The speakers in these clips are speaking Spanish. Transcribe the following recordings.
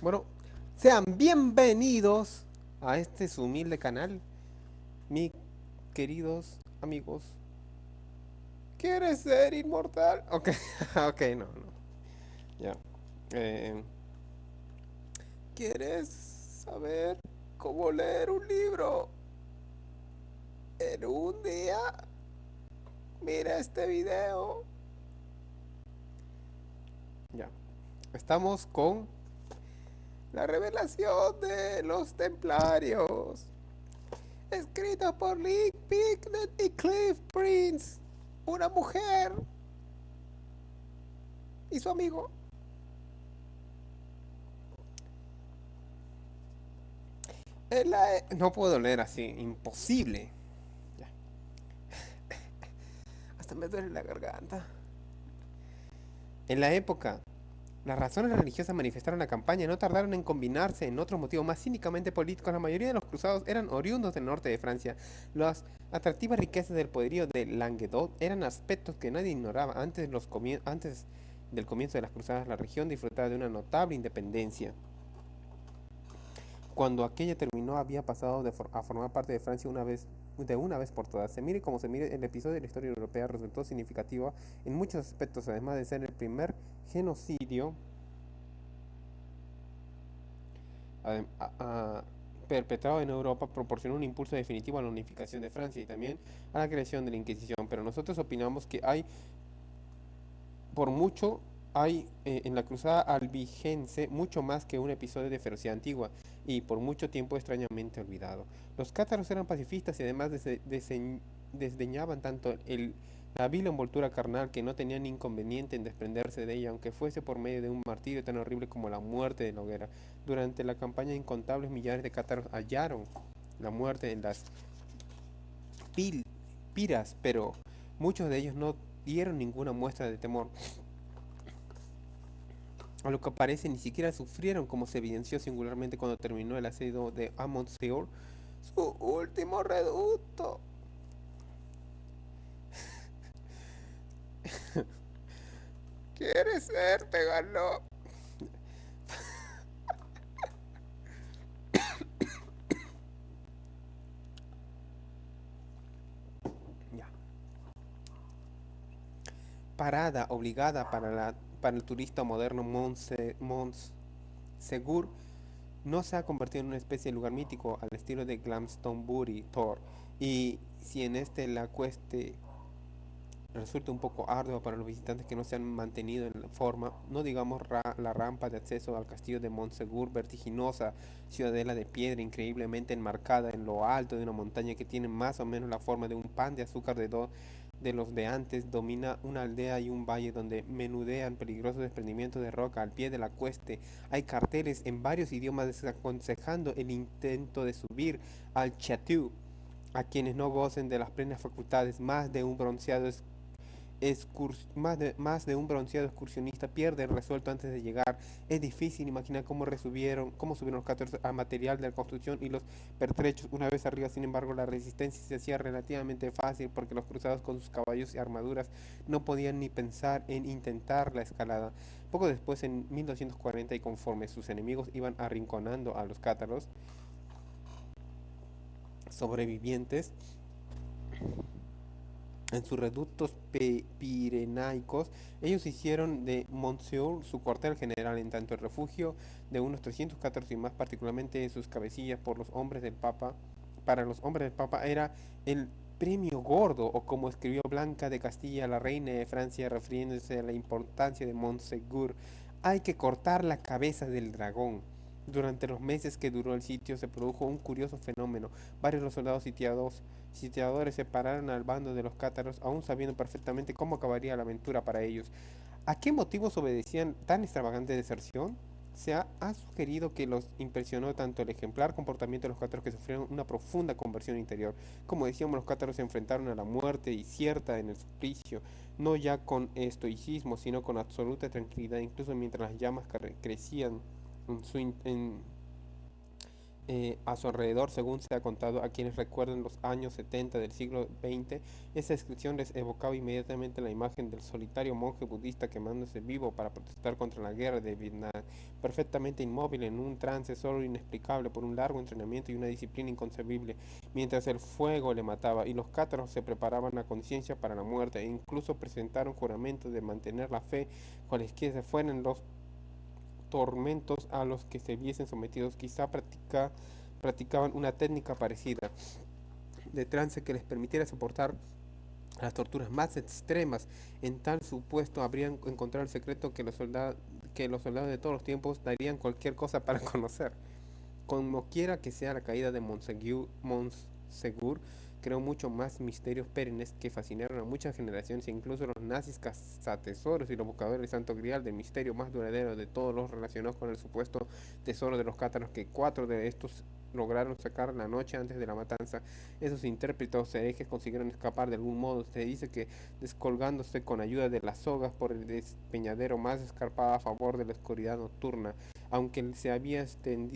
Bueno, sean bienvenidos a este su humilde canal, mis queridos amigos. ¿Quieres ser inmortal? Ok, ok, no, no. Ya. Eh, ¿Quieres saber cómo leer un libro en un día? Mira este video. Ya. Estamos con la revelación de los templarios. Escrito por Lee Picknett y Cliff Prince. Una mujer y su amigo. No puedo leer así, imposible. Ya, hasta me duele la garganta. En la época, las razones religiosas manifestaron la campaña no tardaron en combinarse en otros motivos más cínicamente políticos. La mayoría de los cruzados eran oriundos del norte de Francia. Las atractivas riquezas del poderío de Languedoc eran aspectos que nadie ignoraba. Antes del comienzo de las cruzadas, la región disfrutaba de una notable independencia. Cuando aquella terminó, había pasado a formar parte de Francia de una vez por todas. Se mire como se mire, el episodio de la historia europea resultó significativo en muchos aspectos, además de ser el primer genocidio adem- a- a- perpetrado en Europa, proporcionó un impulso definitivo a la unificación de Francia y también a la creación de la Inquisición. Pero nosotros opinamos que por mucho, en la cruzada albigense mucho más que un episodio de ferocidad antigua y por mucho tiempo extrañamente olvidado. Los cátaros eran pacifistas y además desdeñaban tanto la vil envoltura carnal que no tenían inconveniente en desprenderse de ella, aunque fuese por medio de un martirio tan horrible como la muerte de la hoguera. Durante la campaña, incontables millares de cátaros hallaron la muerte en las pil piras, pero muchos de ellos no dieron ninguna muestra de temor. A lo que parece ni siquiera sufrieron, como se evidenció singularmente cuando terminó el asedio de Amontseor, su último reducto. ¿Quieres ser? Te ganó. Ya. Parada obligada para el turista moderno Montsegur no se ha convertido en una especie de lugar mítico al estilo de Glastonbury Tor. Y si en este la cueste resulta un poco arduo para los visitantes que no se han mantenido en forma, no digamos la rampa de acceso al castillo de Montsegur, vertiginosa ciudadela de piedra increíblemente enmarcada en lo alto de una montaña que tiene más o menos la forma de un pan de azúcar de los de antes, domina una aldea y un valle donde menudean peligrosos desprendimientos de roca al pie de la cueste. Hay carteles en varios idiomas desaconsejando el intento de subir al Chateau a quienes no gocen de las plenas facultades. Más de un bronceado excursionista pierde el resuelto antes de llegar. Es difícil imaginar cómo subieron los 14 a material de la construcción y los pertrechos. Una vez arriba, sin embargo, la resistencia se hacía relativamente fácil porque los cruzados con sus caballos y armaduras no podían ni pensar en intentar la escalada. Poco después, en 1240, y conforme sus enemigos iban arrinconando a los cátaros sobrevivientes, en sus reductos pirenaicos, ellos hicieron de Montseur su cuartel general, en tanto el refugio de unos 314 y más, particularmente en sus cabecillas por los hombres del Papa, para los hombres del Papa era el premio gordo, o como escribió Blanca de Castilla, la reina de Francia, refiriéndose a la importancia de Montsegur: hay que cortar la cabeza del dragón. Durante los meses que duró el sitio se produjo un curioso fenómeno. Varios de los soldados sitiadores separaron al bando de los cátaros, aún sabiendo perfectamente cómo acabaría la aventura para ellos. ¿A qué motivos obedecían tan extravagante deserción? Ha sugerido que los impresionó tanto el ejemplar comportamiento de los cátaros que sufrieron una profunda conversión interior. Como decíamos, los cátaros se enfrentaron a la muerte y cierta en el suplicio, no ya con estoicismo, sino con absoluta tranquilidad, incluso mientras las llamas crecían en a su alrededor, según se ha contado a quienes recuerdan los años 70 del siglo XX. Esa descripción les evocaba inmediatamente la imagen del solitario monje budista quemándose vivo para protestar contra la guerra de Vietnam, perfectamente inmóvil en un trance solo inexplicable por un largo entrenamiento y una disciplina inconcebible, mientras el fuego le mataba y los cátaros se preparaban a conciencia para la muerte e incluso presentaron juramentos de mantener la fe cualesquiera fueran los tormentos a los que se viesen sometidos. Quizá practicaban una técnica parecida de trance que les permitiera soportar las torturas más extremas. En tal supuesto habrían encontrado el secreto que los soldados de todos los tiempos darían cualquier cosa para conocer. Como quiera que sea la caída de Montsegur, creó mucho más misterios perennes que fascinaron a muchas generaciones e incluso los nazis cazatesoros y los buscadores del Santo Grial del misterio más duradero de todos los relacionados con el supuesto tesoro de los cátaros, que cuatro de estos lograron sacar la noche antes de la matanza. Esos intérpretes herejes consiguieron escapar de algún modo. Se dice que descolgándose con ayuda de las sogas por el despeñadero más escarpado a favor de la oscuridad nocturna, aunque se había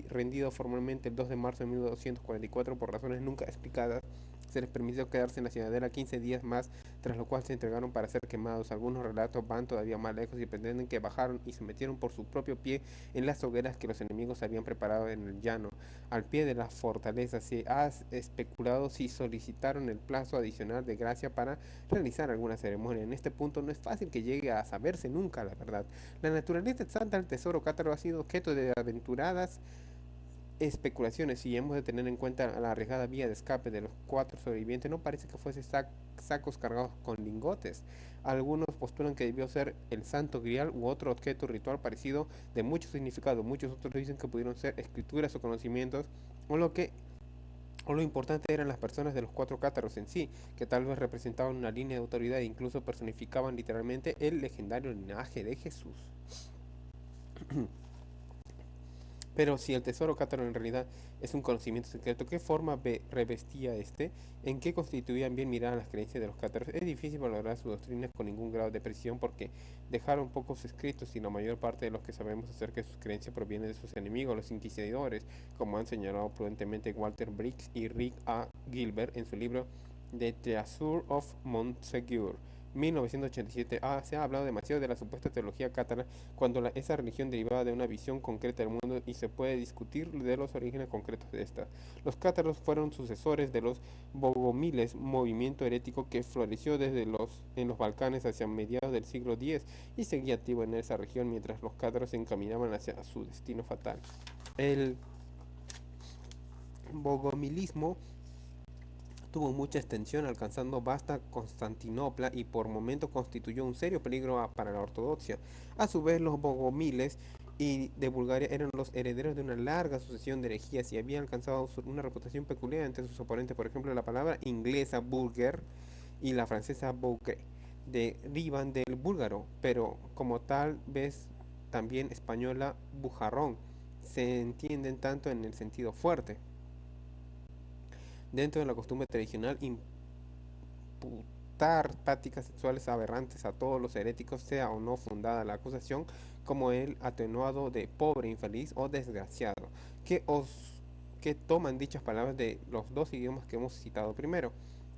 rendido formalmente el 2 de marzo de 1244 por razones nunca explicadas, se les permitió quedarse en la ciudadela 15 días más, tras lo cual se entregaron para ser quemados. Algunos relatos van todavía más lejos y pretenden que bajaron y se metieron por su propio pie en las hogueras que los enemigos habían preparado en el llano. Al pie de la fortaleza se ha especulado si solicitaron el plazo adicional de gracia para realizar alguna ceremonia. En este punto no es fácil que llegue a saberse nunca la verdad. La naturaleza exacta del tesoro cátaro ha sido objeto de aventuradas especulaciones. Si hemos de tener en cuenta la arriesgada vía de escape de los cuatro sobrevivientes, no parece que fuese sacos cargados con lingotes. Algunos postulan que debió ser el santo grial u otro objeto ritual parecido de mucho significado. Muchos otros dicen que pudieron ser escrituras o conocimientos, o lo importante eran las personas de los cuatro cátaros en sí, que tal vez representaban una línea de autoridad e incluso personificaban literalmente el legendario linaje de Jesús. Pero si el tesoro cátaro en realidad es un conocimiento secreto, ¿qué forma revestía este? ¿En qué constituían bien miradas las creencias de los cátaros? Es difícil valorar sus doctrinas con ningún grado de precisión porque dejaron pocos escritos y la mayor parte de los que sabemos acerca de sus creencias proviene de sus enemigos, los inquisidores, como han señalado prudentemente Walter Briggs y Rick A. Gilbert en su libro The Treasure of Montsegur. 1987. Se ha hablado demasiado de la supuesta teología cátara cuando esa religión derivaba de una visión concreta del mundo y se puede discutir de los orígenes concretos de esta. Los cátaros fueron sucesores de los bogomiles, movimiento herético que floreció en los Balcanes hacia mediados del siglo X y seguía activo en esa región mientras los cátaros se encaminaban hacia su destino fatal. El bogomilismo tuvo mucha extensión, alcanzando vasta Constantinopla y por momento constituyó un serio peligro para la ortodoxia. A su vez, los bogomiles y de Bulgaria eran los herederos de una larga sucesión de herejías y habían alcanzado una reputación peculiar entre sus oponentes. Por ejemplo, la palabra inglesa burger y la francesa bougre derivan del búlgaro, pero como tal vez también española bujarrón, se entienden tanto en el sentido fuerte. Dentro de la costumbre tradicional, imputar prácticas sexuales aberrantes a todos los heréticos, sea o no fundada la acusación, como el atenuado de pobre, infeliz o desgraciado, que toman dichas palabras de los dos idiomas que hemos citado primero.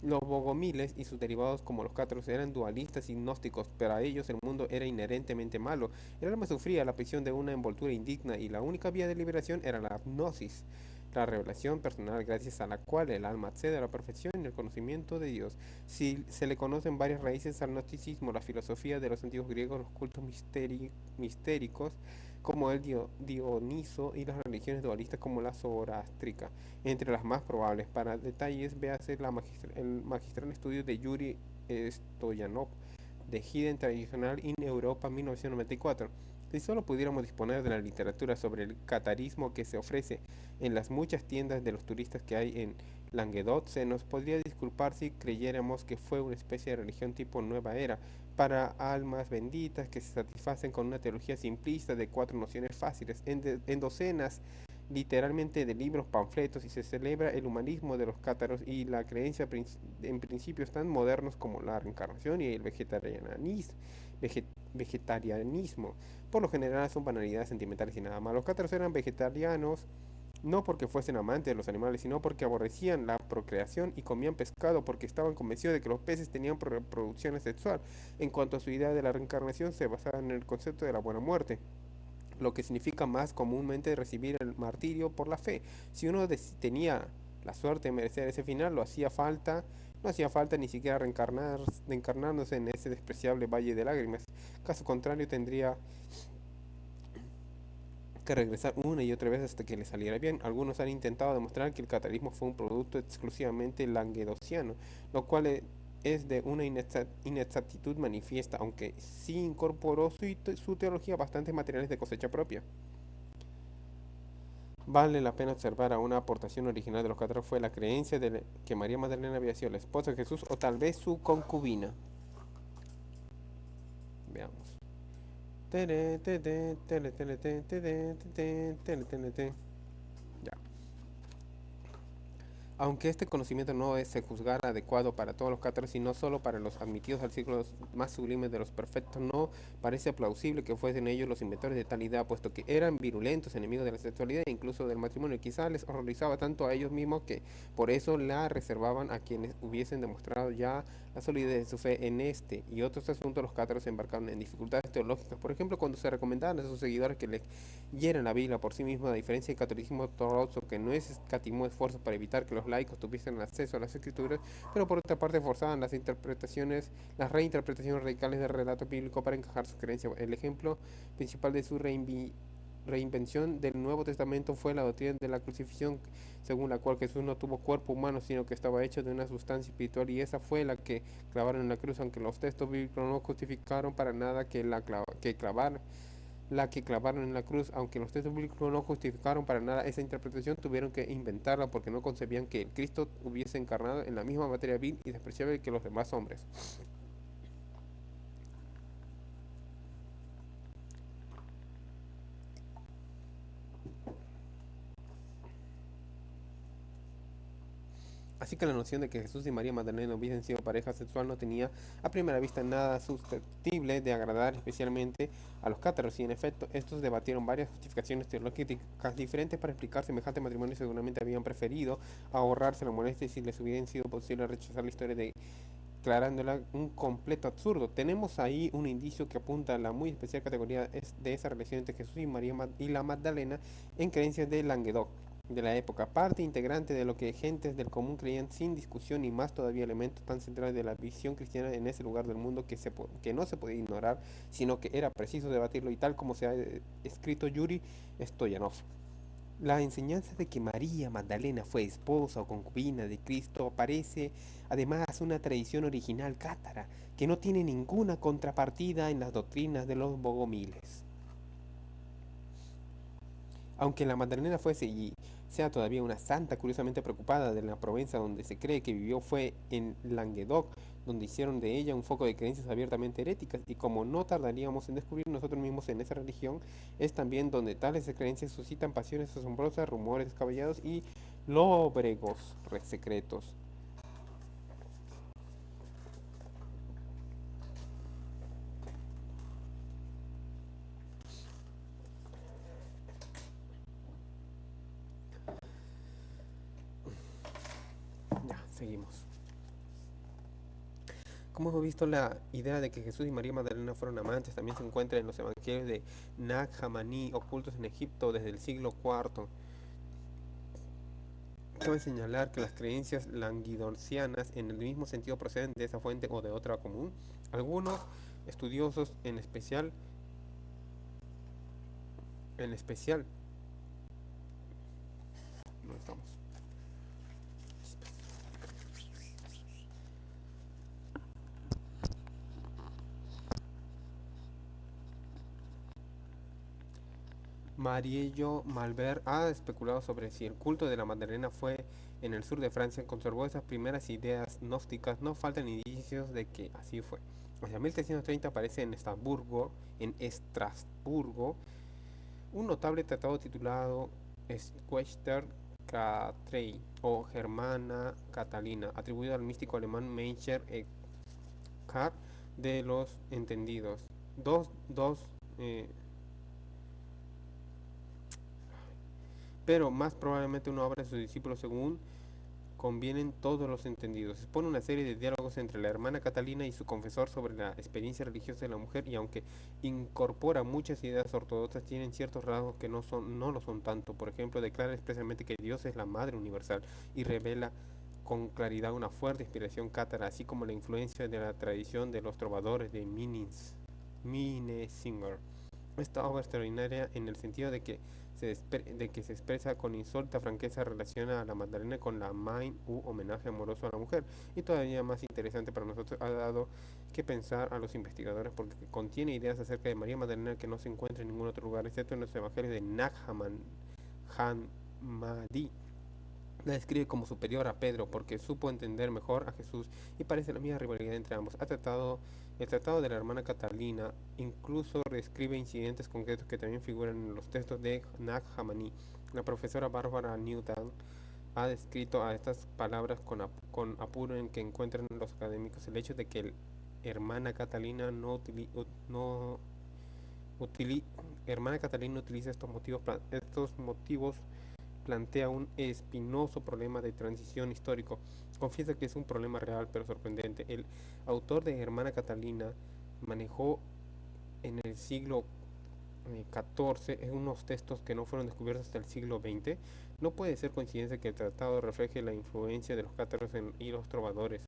Los bogomiles y sus derivados como los cátaros eran dualistas y gnósticos, para ellos el mundo era inherentemente malo, el alma sufría la prisión de una envoltura indigna y la única vía de liberación era la gnosis, la revelación personal gracias a la cual el alma accede a la perfección y el conocimiento de Dios. Si se le conocen varias raíces al gnosticismo, la filosofía de los antiguos griegos, los cultos mistéricos como el Dioniso y las religiones dualistas como la zoroástrica, entre las más probables. Para detalles, véase el magistral estudio de Yuri Stoyanov de Hidden Traditional in Europa 1994. Si solo pudiéramos disponer de la literatura sobre el catarismo que se ofrece en las muchas tiendas de los turistas que hay en Languedoc, se nos podría disculpar si creyéramos que fue una especie de religión tipo nueva era, para almas benditas que se satisfacen con una teología simplista de cuatro nociones fáciles, en docenas literalmente de libros, panfletos, y se celebra el humanismo de los cátaros y la creencia en principios tan modernos como la reencarnación y el vegetarianismo. Por lo general son banalidades sentimentales y nada más. Los cátaros eran vegetarianos no porque fuesen amantes de los animales, sino porque aborrecían la procreación y comían pescado porque estaban convencidos de que los peces tenían reproducción sexual. En cuanto a su idea de la reencarnación, se basaba en el concepto de la buena muerte, lo que significa más comúnmente recibir el martirio por la fe. Si uno tenía la suerte de merecer ese final, no hacía falta ni siquiera reencarnándose en ese despreciable valle de lágrimas. Caso contrario, tendría que regresar una y otra vez hasta que le saliera bien. Algunos han intentado demostrar que el catalismo fue un producto exclusivamente languedociano, lo cual es de una inexactitud manifiesta, aunque sí incorporó su teología bastantes materiales de cosecha propia. Vale la pena observar a una aportación original de los cátaros fue la creencia de que María Magdalena había sido la esposa de Jesús o tal vez su concubina. Veamos. Tere, tere, tere, tere, tere, tere, tere, tere, tere, tere. Ya. Aunque este conocimiento no se juzgara adecuado para todos los cátaros y no solo para los admitidos al círculo más sublimes de los perfectos, no parece plausible que fuesen ellos los inventores de tal idea, puesto que eran virulentos enemigos de la sexualidad e incluso del matrimonio. Quizá les horrorizaba tanto a ellos mismos que por eso la reservaban a quienes hubiesen demostrado ya la solidez de su fe en este y otros asuntos. Los cátaros se embarcaron en dificultades teológicas, por ejemplo, cuando se recomendaban a sus seguidores que leyeran la Biblia por sí mismos, a diferencia del catolicismo ortodoxo, que no escatimó esfuerzos para evitar que los laicos tuviesen acceso a las escrituras, pero por otra parte forzaban las reinterpretaciones radicales del relato bíblico para encajar sus creencias. El ejemplo principal de su reinvención del Nuevo Testamento fue la doctrina de la crucifixión, según la cual Jesús no tuvo cuerpo humano, sino que estaba hecho de una sustancia espiritual, y esa fue la que clavaron en la cruz, aunque los textos bíblicos no justificaron para nada la que clavaron en la cruz. Aunque los textos bíblicos no justificaron para nada esa interpretación, tuvieron que inventarla porque no concebían que el Cristo hubiese encarnado en la misma materia vil y despreciable que los demás hombres. Así que la noción de que Jesús y María Magdalena hubiesen sido pareja sexual no tenía a primera vista nada susceptible de agradar especialmente a los cátaros, y en efecto estos debatieron varias justificaciones teológicas diferentes para explicar semejante matrimonio. Seguramente habían preferido ahorrarse la molestia si les hubiera sido posible rechazar la historia, declarándola un completo absurdo. Tenemos ahí un indicio que apunta a la muy especial categoría de esa relación entre Jesús y María y la Magdalena en creencias de Languedoc de la época, parte integrante de lo que gentes del común creían sin discusión, y más todavía elemento tan central de la visión cristiana en ese lugar del mundo que no se podía ignorar, sino que era preciso debatirlo, y tal como se ha escrito Yuri Stoyanov. La enseñanza de que María Magdalena fue esposa o concubina de Cristo parece además una tradición original cátara que no tiene ninguna contrapartida en las doctrinas de los bogomiles. Aunque la Magdalena fuese y sea todavía una santa curiosamente preocupada, de la Provenza donde se cree que vivió fue en Languedoc, donde hicieron de ella un foco de creencias abiertamente heréticas, y como no tardaríamos en descubrir nosotros mismos en esa religión, es también donde tales creencias suscitan pasiones asombrosas, rumores descabellados y lóbregos secretos. Ya, seguimos. Como hemos visto, la idea de que Jesús y María Magdalena fueron amantes también se encuentra en los evangelios de Nag Hammadi ocultos en Egipto desde el siglo IV. Cabe señalar que las creencias languidocianas en el mismo sentido proceden de esa fuente o de otra común. Algunos estudiosos, en especial, no estamos. Mariello Malver ha especulado sobre si el culto de la Magdalena fue en el sur de Francia. Conservó esas primeras ideas gnósticas. No faltan indicios de que así fue. Hacia 1330 aparece en Estrasburgo, un notable tratado titulado Schwechter Catrei o Germana Catalina, atribuido al místico alemán Meister Eckhart de los Entendidos. Dos, dos, eh, pero más probablemente una obra de sus discípulos según convienen todos los entendidos. Expone una serie de diálogos entre la hermana Catalina y su confesor sobre la experiencia religiosa de la mujer y aunque incorpora muchas ideas ortodoxas, tienen ciertos rasgos que no lo son tanto. Por ejemplo, declara expresamente que Dios es la Madre Universal y revela con claridad una fuerte inspiración cátara, así como la influencia de la tradición de los trovadores de Minesinger. Esta obra extraordinaria en el sentido de que se expresa con insólita franqueza relaciona a la Magdalena con la Main u homenaje amoroso a la mujer y todavía más interesante para nosotros ha dado que pensar a los investigadores porque contiene ideas acerca de María Magdalena que no se encuentra en ningún otro lugar excepto en los evangelios de Nag Hammadi. La describe como superior a Pedro porque supo entender mejor a Jesús y parece la misma rivalidad entre ambos. El tratado de la hermana Catalina incluso describe incidentes concretos que también figuran en los textos de Nag Hammadi. La profesora Barbara Newton ha descrito a estas palabras con apuro en que encuentran los académicos el hecho de que el hermana Catalina no utili- hermana Catalina utiliza estos motivos plantea un espinoso problema de transición histórico. Confiesa que es un problema real pero sorprendente. El autor de Hermana Catalina manejó en el siglo XIV en unos textos que no fueron descubiertos hasta el siglo XX. No puede ser coincidencia que el tratado refleje la influencia de los cátaros y los trovadores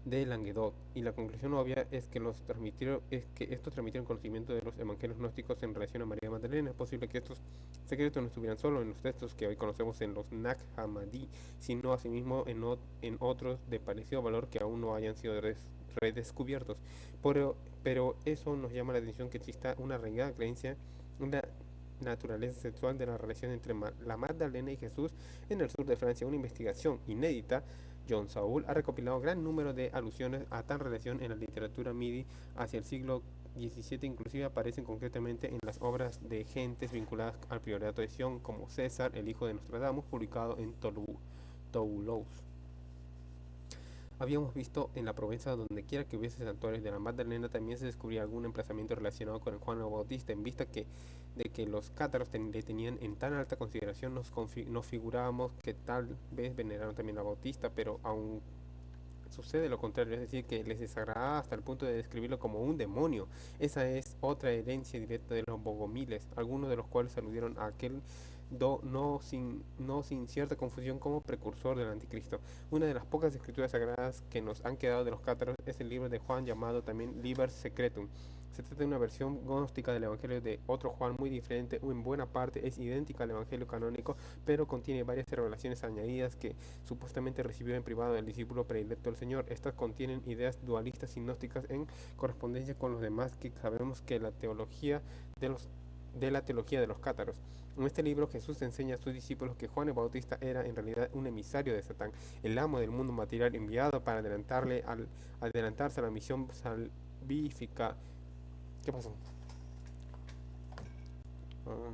de Languedoc, y la conclusión obvia es que estos transmitieron conocimiento de los evangelios gnósticos en relación a María Magdalena. Es posible que estos secretos no estuvieran solo en los textos que hoy conocemos en los Nag Hammadi, sino asimismo en otros de parecido valor que aún no hayan sido redescubiertos. Pero eso nos llama la atención que exista una arraigada creencia en la naturaleza sexual de la relación entre la Magdalena y Jesús en el sur de Francia. Una investigación inédita. John Saul ha recopilado gran número de alusiones a tal relación en la literatura midi hacia el siglo XVII, inclusive aparecen concretamente en las obras de gentes vinculadas al priorato de Sion, como César, el hijo de Nostradamus, publicado en Toulouse. Habíamos visto en la Provenza, donde quiera que hubiese santuarios de la Magdalena, también se descubría algún emplazamiento relacionado con el Juan el Bautista. En vista de que los cátaros le tenían en tan alta consideración, nos figurábamos que tal vez veneraron también a Bautista, pero aún sucede lo contrario, es decir, que les desagradaba hasta el punto de describirlo como un demonio. Esa es otra herencia directa de los bogomiles, algunos de los cuales aludieron a aquel no sin cierta confusión como precursor del anticristo. Una de las pocas escrituras sagradas que nos han quedado de los cátaros es el libro de Juan llamado también Liber Secretum. Se trata de una versión gnóstica del Evangelio de otro Juan muy diferente, en buena parte es idéntica al Evangelio canónico, pero contiene varias revelaciones añadidas que supuestamente recibió en privado del discípulo predilecto del Señor. Estas contienen ideas dualistas y gnósticas en correspondencia con los demás que sabemos que de la teología de los cátaros. En este libro Jesús enseña a sus discípulos que Juan el Bautista era en realidad un emisario de Satán, el amo del mundo material enviado para adelantarse a la misión salvífica. ¿Qué pasó? Ah,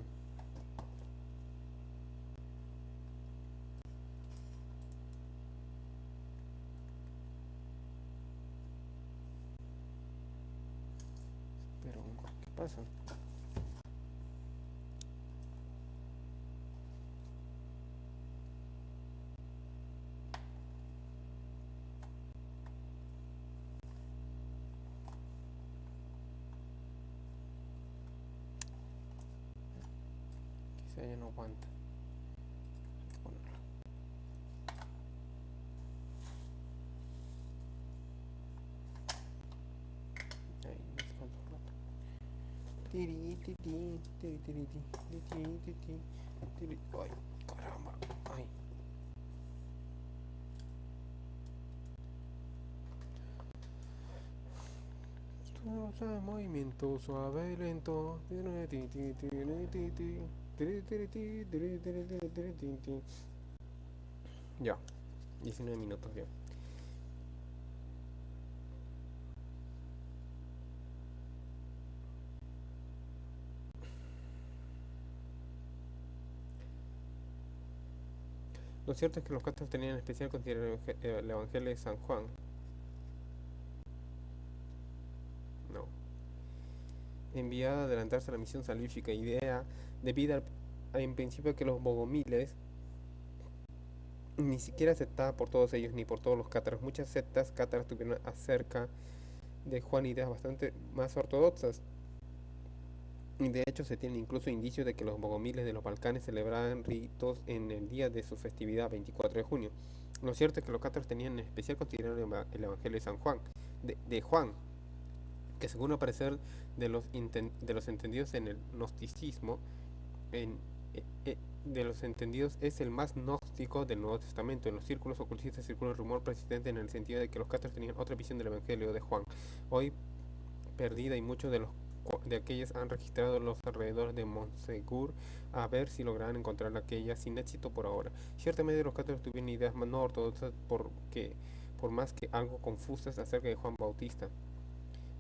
pero, ¿qué pasa? Quizá ya no aguanta. Hay que ponerlo. Ahí, descanso un rato. Tiri, tiri, tiri, tiri, tiri, tiri, tiri, tiri, tiri. Ay, caramba. Ay. Suave movimiento, suave lento. Ya, 19 minutos ya. Lo cierto es que los cátaros tenían en especial consideración el Evangelio de San Juan. No. enviado a adelantarse a la misión salvífica, idea debido en principio que los bogomiles ni siquiera aceptada por todos ellos ni por todos los cátaros. Muchas sectas cátaras tuvieron acerca de Juan ideas bastante más ortodoxas. Y de hecho se tiene incluso indicios de que los bogomiles de los Balcanes celebraban ritos en el día de su festividad, 24 de junio. Lo cierto es que los cátaros tenían en especial considerado el Evangelio de San Juan, de Juan, que según parecer de los entendidos en el gnosticismo, en, de los entendidos es el más gnóstico del Nuevo Testamento. En los círculos ocultistas circula un rumor persistente en el sentido de que los cátaros tenían otra visión del Evangelio de Juan, hoy perdida, y muchos de aquellas han registrado los alrededores de Monsegur a ver si logran encontrar aquella sin éxito por ahora. Ciertamente los cátaros tuvieron ideas no ortodoxas por más que algo confusas acerca de Juan Bautista,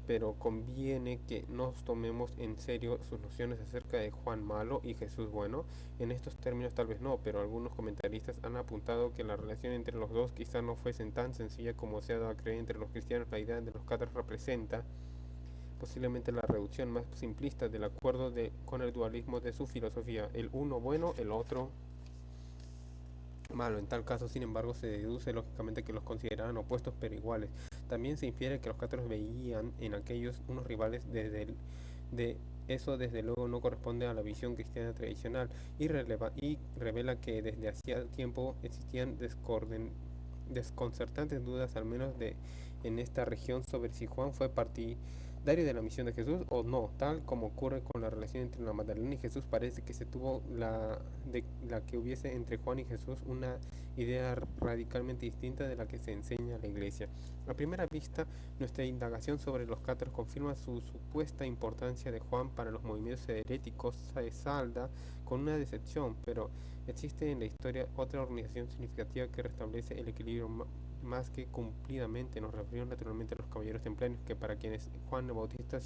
pero conviene que nos tomemos en serio sus nociones acerca de Juan malo y Jesús bueno. En estos términos tal vez no, pero algunos comentaristas han apuntado que la relación entre los dos quizá no fuese tan sencilla como se ha dado a creer entre los cristianos. La idea de los cátaros representa posiblemente la reducción más simplista del acuerdo con el dualismo de su filosofía, el uno bueno, el otro malo. En tal caso, sin embargo, se deduce lógicamente que los consideraban opuestos pero iguales. También se infiere que los cátaros veían en aquellos unos rivales de eso desde luego no corresponde a la visión cristiana tradicional y revela que desde hacía tiempo existían desconcertantes dudas, al menos en esta región, sobre si Juan fue partidario de la misión de Jesús o no. Tal como ocurre con la relación entre la Magdalena y Jesús, parece que se tuvo de la que hubiese entre Juan y Jesús una idea radicalmente distinta de la que se enseña a la Iglesia. A primera vista, nuestra indagación sobre los cátaros confirma su supuesta importancia de Juan para los movimientos heréticos. Se salda con una decepción, pero existe en la historia otra organización significativa que restablece el equilibrio más que cumplidamente. Nos referimos naturalmente a los caballeros templarios, que para quienes Juan el Bautista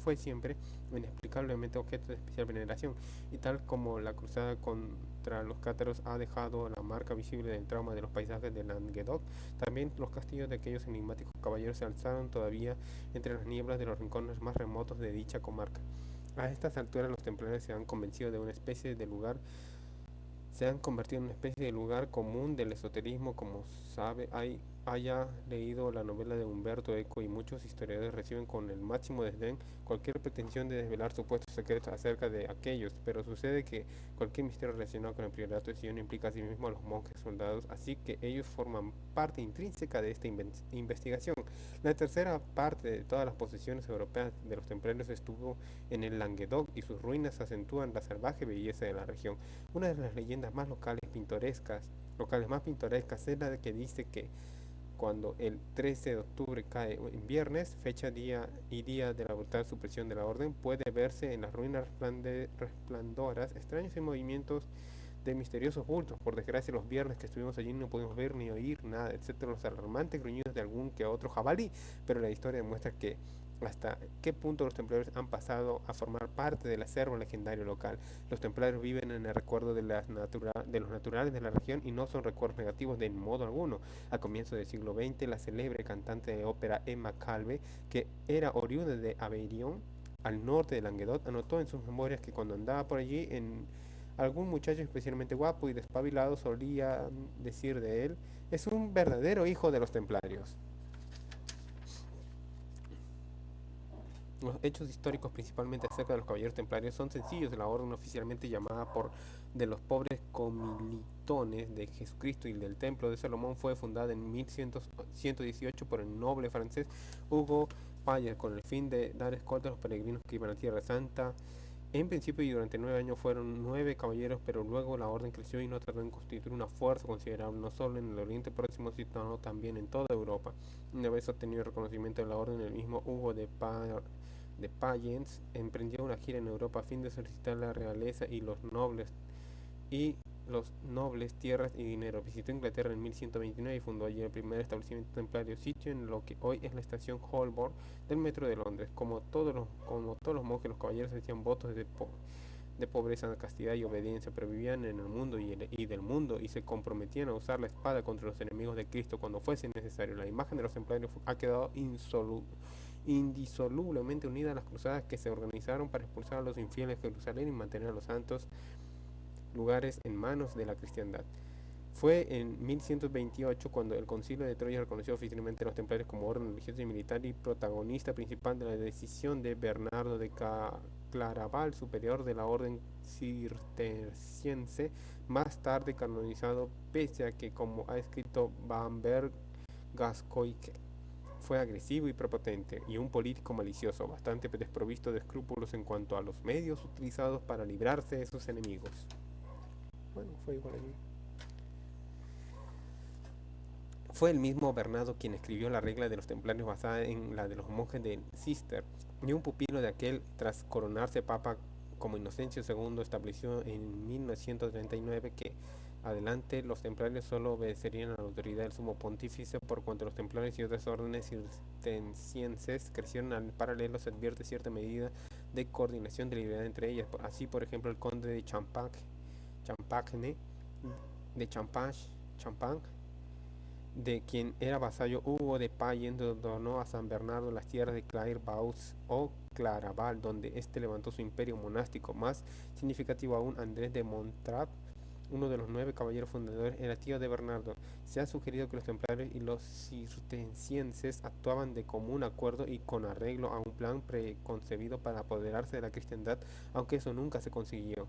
fue siempre inexplicablemente objeto de especial veneración, y tal como la cruzada contra los cátaros ha dejado la marca visible del trauma de los paisajes de Languedoc, también los castillos de aquellos enigmáticos caballeros se alzaron todavía entre las nieblas de los rincones más remotos de dicha comarca. A estas alturas los templarios se han convencido de una especie de lugar se han convertido en una especie de lugar común del esoterismo. Como sabe, haya leído la novela de Humberto Eco, y muchos historiadores reciben con el máximo desdén cualquier pretensión de desvelar supuestos secretos acerca de aquellos, pero sucede que cualquier misterio relacionado con el priorato de Sion implica a sí mismo a los monjes soldados, así que ellos forman parte intrínseca de esta investigación. La tercera parte de todas las posesiones europeas de los templarios estuvo en el Languedoc, y sus ruinas acentúan la salvaje belleza de la región. Una de las leyendas más locales más pintorescas es la de que dice que cuando el 13 de octubre cae en viernes, fecha día y día de la brutal supresión de la orden, puede verse en las ruinas resplandoras extraños y movimientos de misteriosos bultos. Por desgracia, los viernes que estuvimos allí no pudimos ver ni oír nada, excepto los alarmantes gruñidos de algún que otro jabalí, pero la historia demuestra que hasta qué punto los templarios han pasado a formar parte del acervo legendario local. Los templarios viven en el recuerdo de los naturales de la región, y no son recuerdos negativos de modo alguno. A comienzos del siglo XX, la célebre cantante de ópera Emma Calve, que era oriunda de Aveyron, al norte de Languedoc, anotó en sus memorias que cuando andaba por allí, algún muchacho especialmente guapo y despabilado solía decir de él: es un verdadero hijo de los templarios. Los hechos históricos, principalmente acerca de los caballeros templarios, son sencillos. La orden oficialmente llamada por de los pobres comilitones de Jesucristo y del Templo de Salomón fue fundada en 1118 por el noble francés Hugo Payer, con el fin de dar escolta a los peregrinos que iban a Tierra Santa. En principio y durante 9 años fueron 9 caballeros, pero luego la orden creció y no tardó en constituir una fuerza considerable, no solo en el Oriente Próximo, sino también en toda Europa. Una vez obtenido el reconocimiento de la orden, el mismo Hugo de Payens emprendió una gira en Europa a fin de solicitar la realeza y los nobles tierras y dinero. Visitó Inglaterra en 1129 y fundó allí el primer establecimiento templario, sitio en lo que hoy es la estación Holborn del metro de Londres. Como todos los monjes, los caballeros hacían votos de pobreza, castidad y obediencia, pero vivían en el mundo y del mundo, y se comprometían a usar la espada contra los enemigos de Cristo cuando fuese necesario. La imagen de los templarios ha quedado indisolublemente unida a las cruzadas que se organizaron para expulsar a los infieles de Jerusalén y mantener a los santos lugares en manos de la cristiandad. Fue en 1128 cuando el Concilio de Troya reconoció oficialmente a los templarios como orden religioso y militar y protagonista principal de la decisión de Bernardo de Claraval, superior de la orden cisterciense, más tarde canonizado, pese a que, como ha escrito Bamberg Gascoigne, fue agresivo y prepotente, y un político malicioso, bastante desprovisto de escrúpulos en cuanto a los medios utilizados para librarse de sus enemigos. Bueno, fue igual allí. Fue el mismo Bernardo quien escribió la regla de los templarios basada en la de los monjes de Cister, y un pupilo de aquel, tras coronarse papa como Inocencio II, estableció en 1939 que adelante los templarios solo obedecerían a la autoridad del sumo pontífice, por cuanto los templarios y otras órdenes cistercienses crecieron al paralelo. Se advierte cierta medida de coordinación deliberada entre ellas. Así, por ejemplo, el conde de Champagne, de Champagne, de quien era vasallo Hugo de Payen, donó a San Bernardo las tierras de Clairvaux o Claraval, donde éste levantó su imperio monástico. Más significativo aún, Andrés de Montrat, uno de los 9 caballeros fundadores, era tío de Bernardo. Se ha sugerido que los templarios y los cistercienses actuaban de común acuerdo y con arreglo a un plan preconcebido para apoderarse de la cristiandad, aunque eso nunca se consiguió.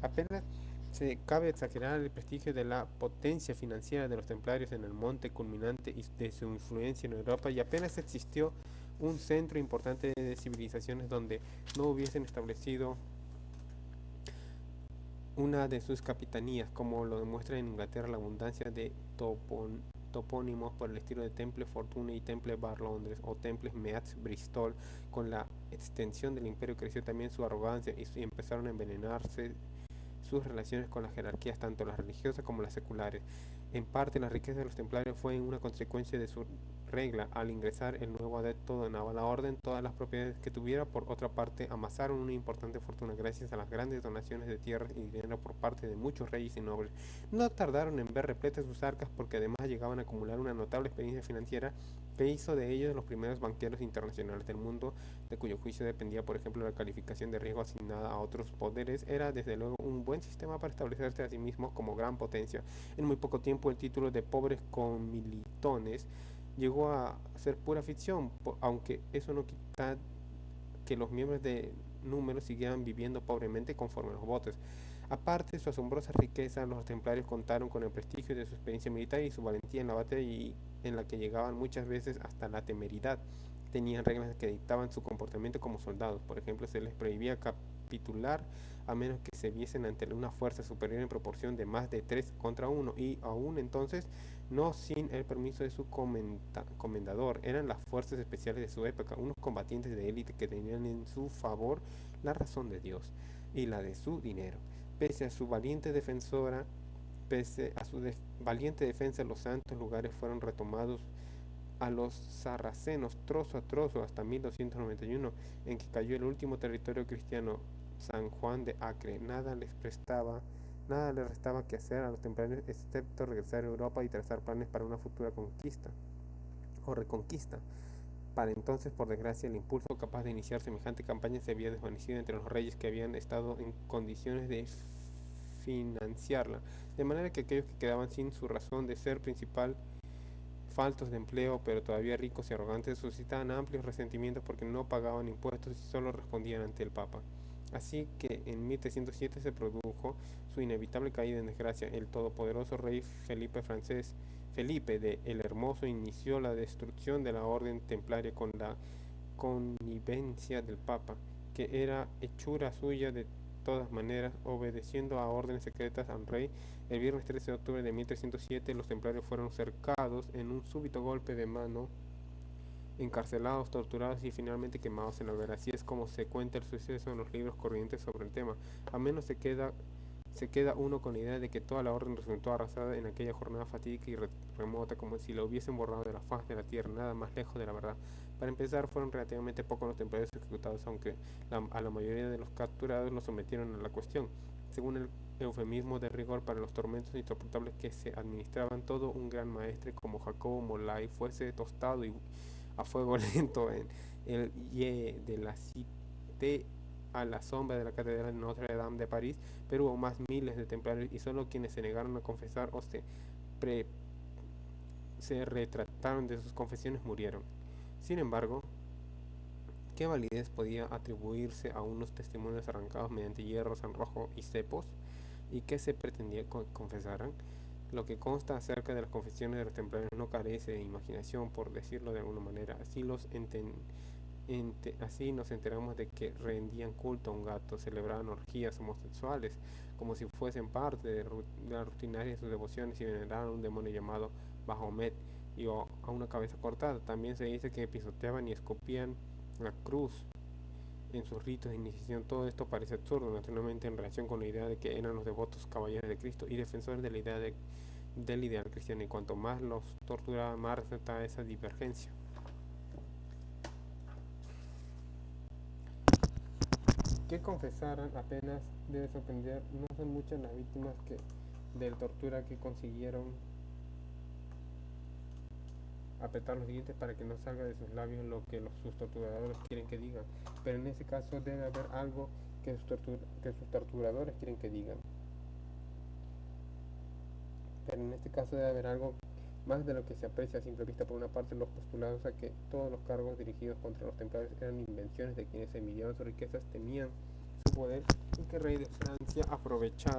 Apenas se cabe exagerar el prestigio de la potencia financiera de los templarios en el monte culminante y de su influencia en Europa, y apenas existió un centro importante de civilizaciones donde no hubiesen establecido una de sus capitanías, como lo demuestra en Inglaterra la abundancia de topónimos por el estilo de Temple Fortune y Temple Bar Londres o Temple Meath Bristol. Con la extensión del imperio creció también su arrogancia y empezaron a envenenarse sus relaciones con las jerarquías, tanto las religiosas como las seculares. En parte, la riqueza de los templarios fue una consecuencia de su regla. Al ingresar el nuevo adepto donaba a la orden todas las propiedades que tuviera. Por otra parte, amasaron una importante fortuna gracias a las grandes donaciones de tierras y dinero por parte de muchos reyes y nobles. No tardaron en ver repletas sus arcas, porque además llegaban a acumular una notable experiencia financiera que hizo de ellos los primeros banqueros internacionales del mundo, de cuyo juicio dependía, por ejemplo, la calificación de riesgo asignada a otros poderes. Era desde luego un buen sistema para establecerse a sí mismos como gran potencia. En muy poco tiempo el título de pobres comilitones llegó a ser pura ficción, aunque eso no quita que los miembros de número siguieran viviendo pobremente conforme a los votos. Aparte de su asombrosa riqueza, los templarios contaron con el prestigio de su experiencia militar y su valentía en la batalla, y en la que llegaban muchas veces hasta la temeridad. Tenían reglas que dictaban su comportamiento como soldados. Por ejemplo, se les prohibía capitular a menos que se viesen ante una fuerza superior en proporción de más de 3 contra 1, y aún entonces no sin el permiso de su comendador. Eran las fuerzas especiales de su época, unos combatientes de élite que tenían en su favor la razón de Dios y la de su dinero. Pese a su valiente valiente defensa, los santos lugares fueron retomados a los sarracenos trozo a trozo hasta 1291, en que cayó el último territorio cristiano, San Juan de Acre. Nada les restaba que hacer a los templarios excepto regresar a Europa y trazar planes para una futura conquista o reconquista. Para entonces, por desgracia, el impulso capaz de iniciar semejante campaña se había desvanecido entre los reyes que habían estado en condiciones de financiarla, de manera que aquellos que quedaban sin su razón de ser principal, faltos de empleo, pero todavía ricos y arrogantes, suscitaban amplios resentimientos porque no pagaban impuestos y solo respondían ante el Papa. Así que en 1307 se produjo su inevitable caída en desgracia. El todopoderoso rey Felipe de el Hermoso inició la destrucción de la orden templaria con la connivencia del Papa, que era hechura suya de todas maneras, obedeciendo a órdenes secretas al rey. El viernes 13 de octubre de 1307 los templarios fueron cercados en un súbito golpe de mano, encarcelados, torturados y finalmente quemados en la hoguera. Así es como se cuenta el suceso en los libros corrientes sobre el tema. A menos se queda uno con la idea de que toda la orden resultó arrasada en aquella jornada fatídica y remota, como si la hubiesen borrado de la faz de la tierra, nada más lejos de la verdad. Para empezar, fueron relativamente pocos los templarios ejecutados, aunque a la mayoría de los capturados los sometieron a la cuestión, según el eufemismo de rigor para los tormentos insoportables que se administraban. Todo un gran maestre como Jacobo Molay fuese tostado y a fuego lento en el Ye de la Cité a la sombra de la Catedral de Notre Dame de París, pero hubo más miles de templarios y solo quienes se negaron a confesar o pre- se retrataron de sus confesiones murieron. Sin embargo, ¿qué validez podía atribuirse a unos testimonios arrancados mediante hierros en rojo y cepos? ¿Y qué se pretendía confesaran? Lo que consta acerca de las confesiones de los templarios no carece de imaginación, por decirlo de alguna manera. Así nos enteramos de que rendían culto a un gato, celebraban orgías homosexuales, como si fuesen parte de la rutinaria de sus devociones y veneraban a un demonio llamado Bahomet y a una cabeza cortada. También se dice que pisoteaban y escupían la cruz en sus ritos de iniciación. Todo esto parece absurdo, naturalmente, en relación con la idea de que eran los devotos caballeros de Cristo y defensores de la idea del ideal cristiano, y cuanto más los torturaba, más resultaba esa divergencia. Que confesaran apenas debe sorprender, no son muchas las víctimas de tortura que consiguieron apretar los dientes para que no salga de sus labios lo que sus torturadores quieren que digan, pero en ese caso debe haber algo que sus torturadores quieren que digan. Pero en este caso debe haber algo más de lo que se aprecia a simple vista. Por una parte, los postulados a que todos los cargos dirigidos contra los templarios eran invenciones de quienes envidiaban sus riquezas, temían su poder y que el rey de Francia aprovechó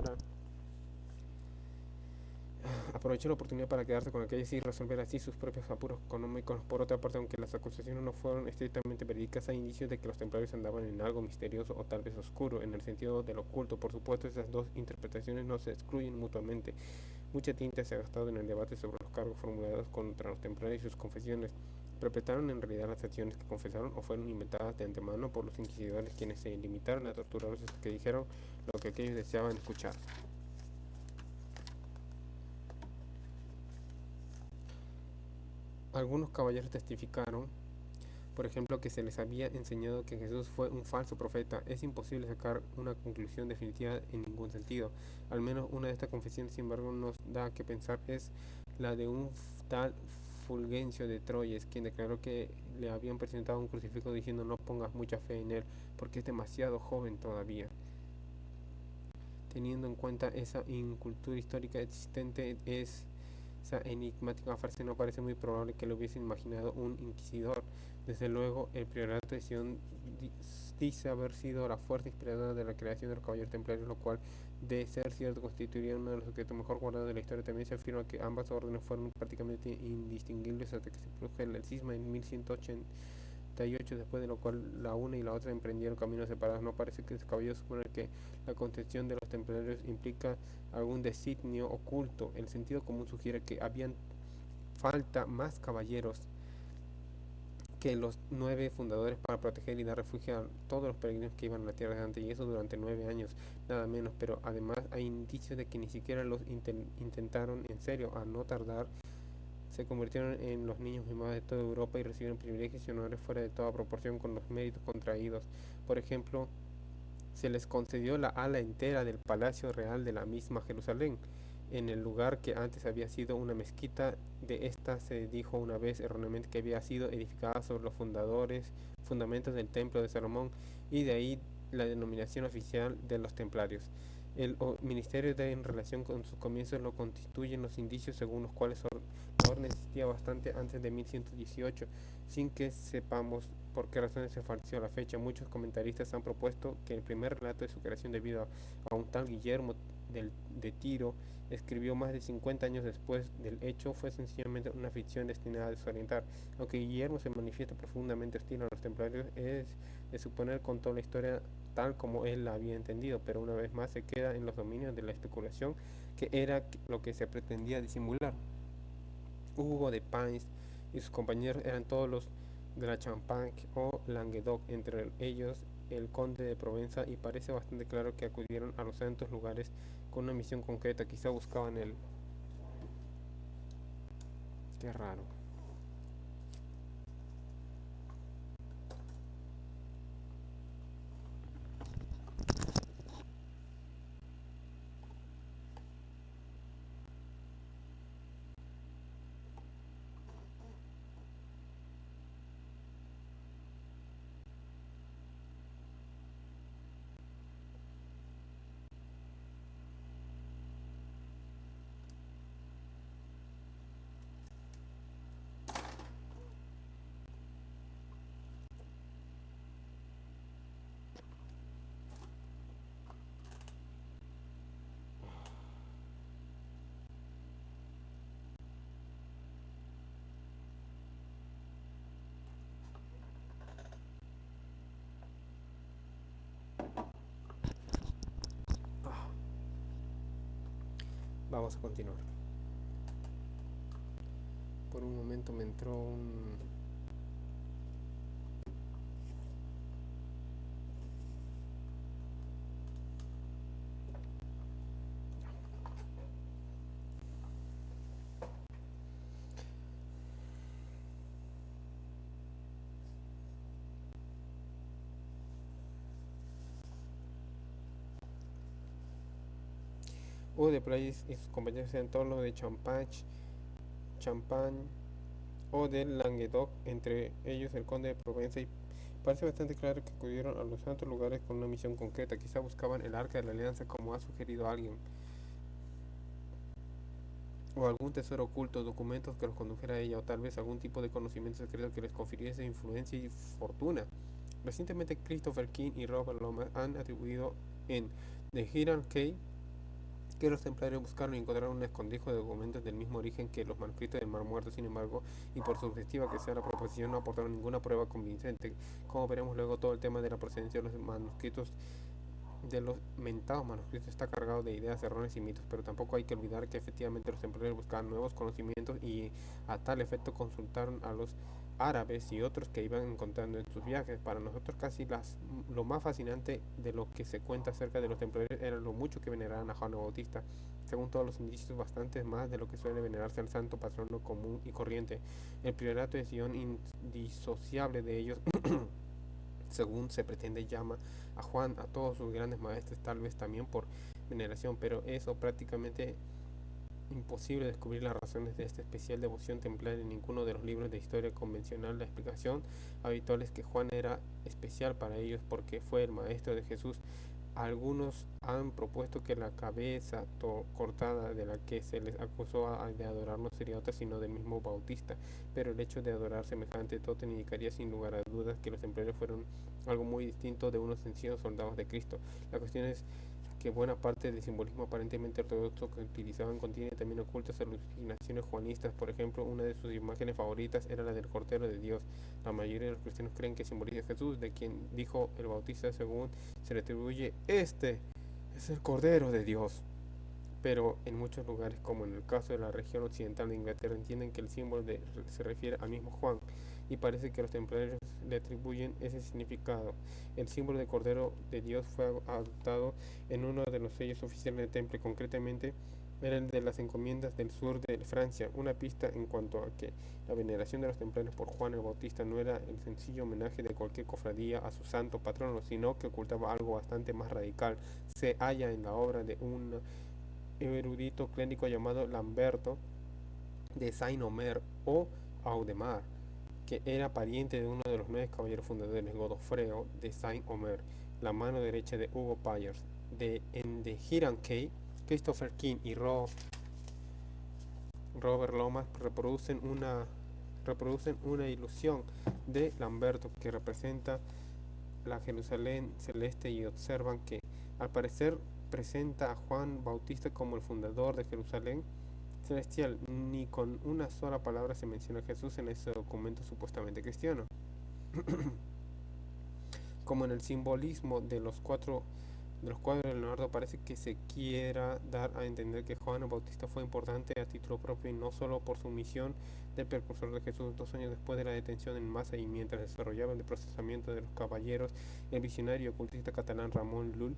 la oportunidad para quedarse con aquellos y resolver así sus propios apuros económicos. Por otra parte, aunque las acusaciones no fueron estrictamente verídicas, hay indicios de que los templarios andaban en algo misterioso o tal vez oscuro, en el sentido del oculto. Por supuesto, esas dos interpretaciones no se excluyen mutuamente. Mucha tinta se ha gastado en el debate sobre los cargos formulados contra los templarios y sus confesiones. ¿Perpetraron en realidad las acciones que confesaron o fueron inventadas de antemano por los inquisidores, quienes se limitaron a torturarlos hasta que dijeron lo que aquellos deseaban escuchar? Algunos caballeros testificaron, por ejemplo, que se les había enseñado que Jesús fue un falso profeta. Es imposible sacar una conclusión definitiva en ningún sentido. Al menos una de estas confesiones, sin embargo, nos da que pensar, es la de un tal Fulgencio de Troyes, quien declaró que le habían presentado un crucifijo diciendo: no pongas mucha fe en él, porque es demasiado joven todavía. Teniendo en cuenta esa incultura histórica existente, esa enigmática frase, no parece muy probable que lo hubiese imaginado un inquisidor. Desde luego, el priorato de Sion dice haber sido la fuerza inspiradora de la creación de los caballeros templarios, lo cual, de ser cierto, constituiría uno de los secretos mejor guardados de la historia. También se afirma que ambas órdenes fueron prácticamente indistinguibles hasta que se produjo el cisma en 1188, después de lo cual la una y la otra emprendieron caminos separados. No parece que se caballero suponer que la contención de los templarios implica algún designio oculto. El sentido común sugiere que habían falta más caballeros que los 9 fundadores para proteger y dar refugio a todos los peregrinos que iban a la tierra de Dante, y eso durante 9 años, nada menos. Pero además hay indicios de que ni siquiera los intentaron en serio. A no tardar, se convirtieron en los niños mimados de toda Europa y recibieron privilegios y honores fuera de toda proporción con los méritos contraídos. Por ejemplo, se les concedió la ala entera del Palacio Real de la misma Jerusalén, en el lugar que antes había sido una mezquita. De esta se dijo una vez erróneamente que había sido edificada sobre los fundamentos del templo de Salomón, y de ahí la denominación oficial de los templarios. El ministerio en relación con sus comienzos lo constituyen los indicios según los cuales la orden existía bastante antes de 1118, sin que sepamos por qué razones se falseó la fecha. Muchos comentaristas han propuesto que el primer relato de su creación, debido a un tal Guillermo de Tiro, escribió más de 50 años después del hecho, fue sencillamente una ficción destinada a desorientar. Aunque Guillermo se manifiesta profundamente hostil a los templarios, es de suponer contó la historia tal como él la había entendido, pero una vez más se queda en los dominios de la especulación, que era lo que se pretendía disimular. Hugo de Pins y sus compañeros eran todos los de la Champagne o Languedoc, entre ellos el conde de Provenza, y parece bastante claro que acudieron a los santos lugares con una misión concreta. Quizá buscaban el... Qué raro. Vamos a continuar. Por un momento me entró un... Hugo de Playas y sus compañeros eran todos los de Champagne o del Languedoc, entre ellos el conde de Provenza, y parece bastante claro que acudieron a los santos lugares con una misión concreta. Quizá buscaban el arca de la alianza, como ha sugerido alguien, o algún tesoro oculto, documentos que los condujera a ella, o tal vez algún tipo de conocimiento secreto que les confiriese influencia y fortuna. Recientemente Christopher King y Robert Lomas han atribuido en The Hiram Cay que los templarios buscaron y encontraron un escondrijo de documentos del mismo origen que los manuscritos del Mar Muerto. Sin embargo, y por sugestiva que sea la proposición, no aportaron ninguna prueba convincente. Como veremos luego, todo el tema de la procedencia de los manuscritos, de los mentados manuscritos, está cargado de ideas erróneas y mitos, pero tampoco hay que olvidar que efectivamente los templarios buscaban nuevos conocimientos y a tal efecto consultaron a los árabes y otros que iban encontrando en sus viajes. Para nosotros lo más fascinante de lo que se cuenta acerca de los templarios era lo mucho que veneraban a Juan el Bautista. Según todos los indicios, bastantes más de lo que suele venerarse al santo patrono común y corriente. El priorato de Sion, indisociable de ellos, según se pretende, llama a Juan a todos sus grandes maestros, tal vez también por veneración, pero eso prácticamente imposible descubrir las razones de esta especial devoción templaria en ninguno de los libros de historia convencional. La explicación habitual es que Juan era especial para ellos porque fue el maestro de Jesús. Algunos han propuesto que la cabeza cortada de la que se les acusó de adorar no sería otra sino del mismo Bautista, pero el hecho de adorar semejante tótem indicaría sin lugar a dudas que los templarios fueron algo muy distinto de unos sencillos soldados de Cristo. La cuestión es que buena parte del simbolismo aparentemente ortodoxo que utilizaban contiene también ocultas alucinaciones juanistas. Por ejemplo, una de sus imágenes favoritas era la del Cordero de Dios. La mayoría de los cristianos creen que simboliza a Jesús, de quien dijo el Bautista, según se le atribuye: "Este es el Cordero de Dios". Pero en muchos lugares, como en el caso de la región occidental de Inglaterra, entienden que el símbolo se refiere al mismo Juan, y parece que los templarios le atribuyen ese significado. El símbolo de Cordero de Dios fue adoptado en uno de los sellos oficiales del temple, concretamente era el de las encomiendas del sur de Francia, una pista en cuanto a que la veneración de los templarios por Juan el Bautista no era el sencillo homenaje de cualquier cofradía a su santo patrono, sino que ocultaba algo bastante más radical. Se halla en la obra de un erudito clérigo llamado Lamberto de Saint-Omer o Audemars, que era pariente de uno de los 9 caballeros fundadores, Godofredo de Saint-Omer, la mano derecha de Hugo Payers. En The Hiram Cay, Christopher King y Robert Lomas reproducen una ilusión de Lamberto que representa la Jerusalén celeste, y observan que al parecer presenta a Juan Bautista como el fundador de Jerusalén celestial. Ni con una sola palabra se menciona a Jesús en ese documento supuestamente cristiano. Como en el simbolismo de los cuadros de Leonardo, parece que se quiera dar a entender que Juan el Bautista fue importante a título propio y no solo por su misión de precursor de Jesús. 2 años después de la detención en masa y mientras desarrollaba el procesamiento de los caballeros, el visionario ocultista catalán Ramon Llull,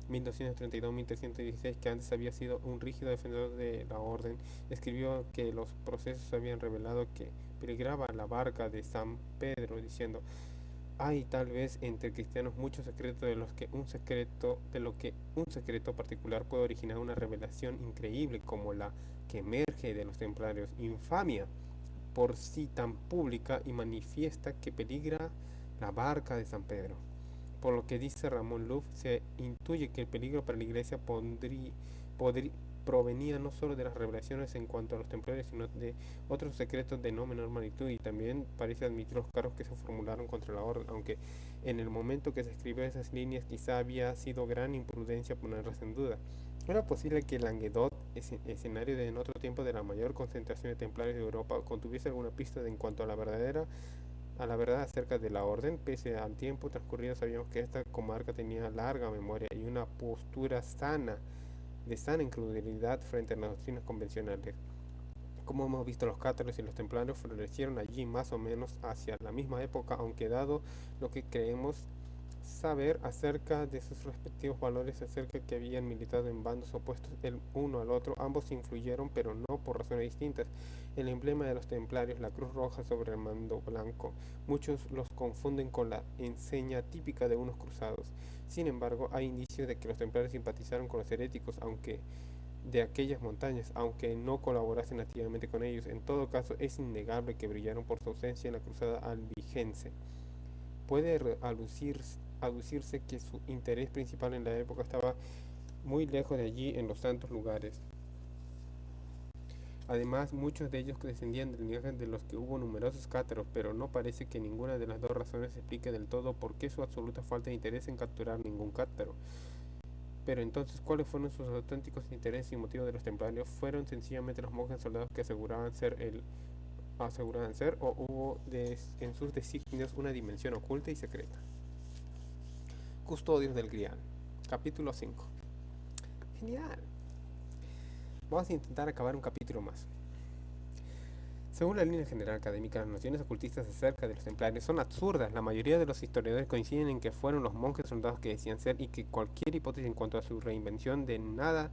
1232-1316, que antes había sido un rígido defensor de la orden, escribió que los procesos habían revelado que peligraba la barca de San Pedro, diciendo: "Hay tal vez entre cristianos muchos secretos de lo que un secreto particular puede originar una revelación increíble como la que emerge de los templarios, infamia por sí tan pública y manifiesta que peligra la barca de San Pedro". Por lo que dice Ramón Luff, se intuye que el peligro para la Iglesia provenía no solo de las revelaciones en cuanto a los templarios, sino de otros secretos de no menor magnitud, y también parece admitir los cargos que se formularon contra la orden, aunque en el momento que se escribió esas líneas quizá había sido gran imprudencia ponerlas en duda. Era posible que Languedoc, escenario en otro tiempo de la mayor concentración de templarios de Europa, contuviese alguna pista en cuanto a la verdad acerca de la orden. Pese al tiempo transcurrido, sabíamos que esta comarca tenía larga memoria y una postura sana de sana incredulidad frente a las doctrinas convencionales. Como hemos visto, los cátaros y los templarios florecieron allí más o menos hacia la misma época, aunque dado lo que creemos saber acerca de sus respectivos valores, acerca que habían militado en bandos opuestos el uno al otro, ambos influyeron, pero no por razones distintas. El emblema de los templarios, la cruz roja sobre el mando blanco, muchos los confunden con la enseña típica de unos cruzados. Sin embargo, hay indicios de que los templarios simpatizaron con los heréticos, aunque de aquellas montañas, aunque no colaborasen activamente con ellos. En todo caso, es innegable que brillaron por su ausencia en la cruzada albigense. Puede aducirse que su interés principal en la época estaba muy lejos de allí en los santos lugares. Además, muchos de ellos descendían del linaje de los que hubo numerosos cátaros, pero no parece que ninguna de las dos razones explique del todo por qué su absoluta falta de interés en capturar ningún cátaro. Pero entonces, ¿cuáles fueron sus auténticos intereses y motivos de los templarios? ¿Fueron sencillamente los monjes soldados que aseguraban ser o hubo en sus designios una dimensión oculta y secreta? Custodios del Grial. Capítulo 5. Genial. Vamos a intentar acabar un capítulo más. Según la línea general académica, las nociones ocultistas acerca de los templarios son absurdas. La mayoría de los historiadores coinciden en que fueron los monjes soldados que decían ser, y que cualquier hipótesis en cuanto a su reinvención en nada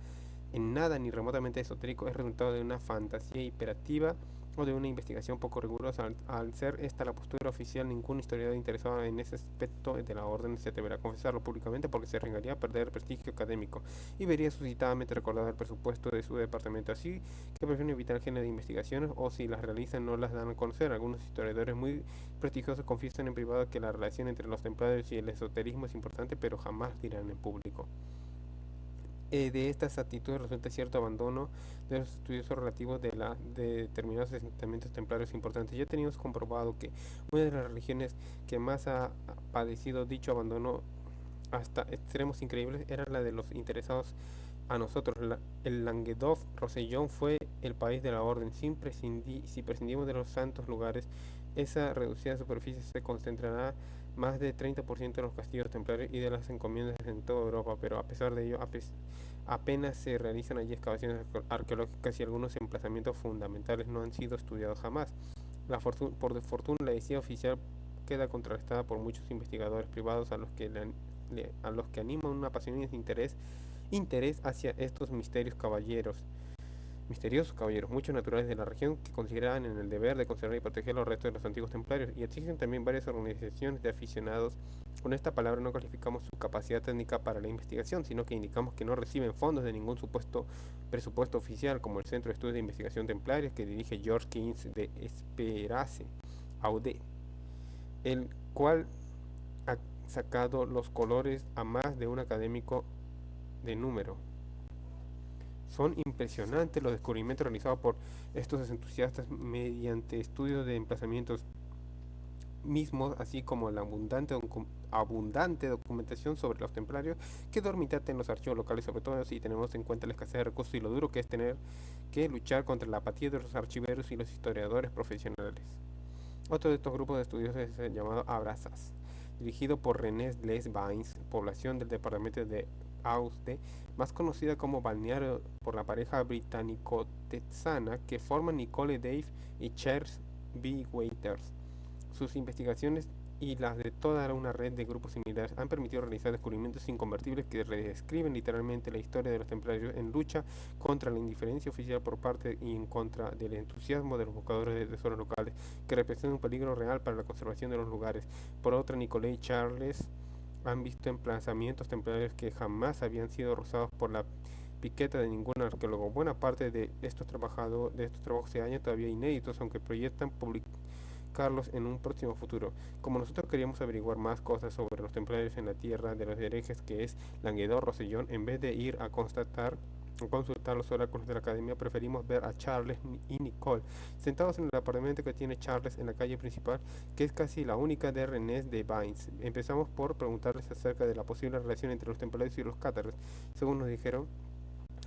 ni remotamente esotérico es resultado de una fantasía hiperativa o de una investigación poco rigurosa. Al ser esta la postura oficial, ningún historiador interesado en ese aspecto de la orden se atreverá a confesarlo públicamente, porque se arriesgaría a perder el prestigio académico y vería suscitadamente recordado el presupuesto de su departamento. Así que prefieren evitar el género de investigaciones, o si las realizan no las dan a conocer. Algunos historiadores muy prestigiosos confiesan en privado que la relación entre los templarios y el esoterismo es importante, pero jamás dirán en público. De estas actitudes resulta cierto abandono de los estudiosos relativos de determinados asentamientos templarios importantes. Ya teníamos comprobado que una de las religiones que más ha padecido dicho abandono hasta extremos increíbles era la de los interesados a nosotros. El Languedoc-Rosellón fue el país de la orden. Si prescindimos de los santos lugares, esa reducida superficie se concentrará más de 30% de los castillos templarios y de las encomiendas en toda Europa, pero a pesar de ello, apenas se realizan allí excavaciones arqueológicas y algunos emplazamientos fundamentales no han sido estudiados jamás. Por fortuna, la decisión oficial queda contrastada por muchos investigadores privados a los que animan un apasionado interés hacia estos misteriosos caballeros, muchos naturales de la región, que consideran en el deber de conservar y proteger los restos de los antiguos templarios, y existen también varias organizaciones de aficionados. Con esta palabra no calificamos su capacidad técnica para la investigación, sino que indicamos que no reciben fondos de ningún supuesto presupuesto oficial, como el Centro de Estudios de Investigación Templarios que dirige George Keynes de Esperace Aude, el cual ha sacado los colores a más de un académico de número. Son impresionantes los descubrimientos realizados por estos entusiastas mediante estudios de emplazamientos mismos, así como la abundante documentación sobre los templarios que dormitan en los archivos locales, sobre todo si tenemos en cuenta la escasez de recursos y lo duro que es tener que luchar contra la apatía de los archiveros y los historiadores profesionales. Otro de estos grupos de estudios es el llamado Abrazas, dirigido por René Les Bains, población del departamento de Aude, más conocida como balneario por la pareja británico-texana que forman Nicole Dave y Charles B. Waiters. Sus investigaciones y las de toda una red de grupos similares han permitido realizar descubrimientos inconvertibles que redescriben literalmente la historia de los templarios en lucha contra la indiferencia oficial por parte y en contra del entusiasmo de los buscadores de tesoros locales, que representan un peligro real para la conservación de los lugares. Por otra, Nicole y Charles han visto emplazamientos templarios que jamás habían sido rozados por la piqueta de ningún arqueólogo. Buena parte de estos trabajos se hallan todavía inéditos, aunque proyectan publicarlos en un próximo futuro. Como nosotros queríamos averiguar más cosas sobre los templarios en la tierra de los herejes, que es Languedoc-Rosellón, en vez de ir a consultar los oráculos de la academia, preferimos ver a Charles y Nicole sentados en el apartamento que tiene Charles en la calle principal, que es casi la única de René de Bains. Empezamos por preguntarles acerca de la posible relación entre los templarios y los cátaros. Según nos dijeron,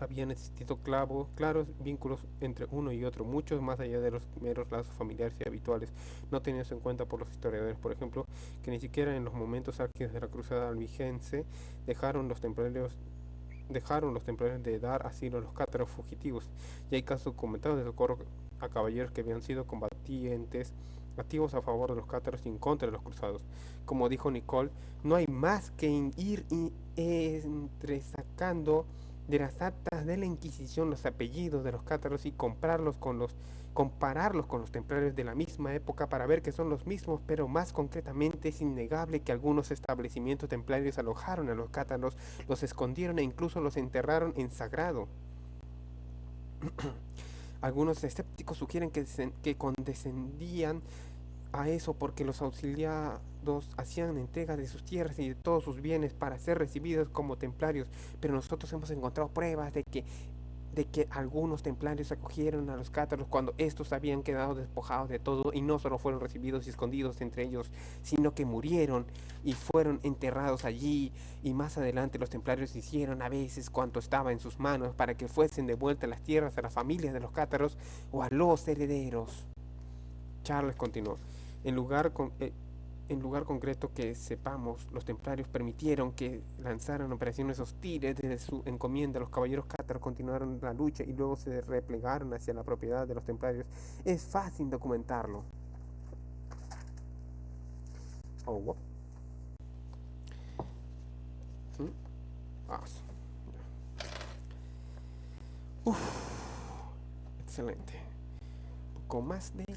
habían existido claros vínculos entre uno y otro, muchos más allá de los meros lazos familiares y habituales, no tenidos en cuenta por los historiadores. Por ejemplo, que ni siquiera en los momentos álgidos de la cruzada albigense dejaron los templarios dejaron los templarios de dar asilo a los cátaros fugitivos, y hay casos documentados de socorro a caballeros que habían sido combatientes activos a favor de los cátaros y en contra de los cruzados. Como dijo Nicole, no hay más que ir entresacando de las actas de la Inquisición los apellidos de los cátaros y compararlos con los templarios de la misma época para ver que son los mismos, pero más concretamente es innegable que algunos establecimientos templarios alojaron a los cátaros, los escondieron e incluso los enterraron en sagrado. Algunos escépticos sugieren que condescendían a eso porque los auxiliados hacían entrega de sus tierras y de todos sus bienes para ser recibidos como templarios, pero nosotros hemos encontrado pruebas de que algunos templarios acogieron a los cátaros cuando estos habían quedado despojados de todo y no solo fueron recibidos y escondidos entre ellos, sino que murieron y fueron enterrados allí, y más adelante los templarios hicieron a veces cuanto estaba en sus manos para que fuesen devueltas las tierras a las familias de los cátaros o a los herederos. Charles continuó. En lugar, en lugar concreto que sepamos, los templarios permitieron que lanzaran operaciones hostiles desde su encomienda. Los caballeros cátaros continuaron la lucha y luego se replegaron hacia la propiedad de los templarios. Es fácil documentarlo. Oh, wow. Excelente. Un poco más de la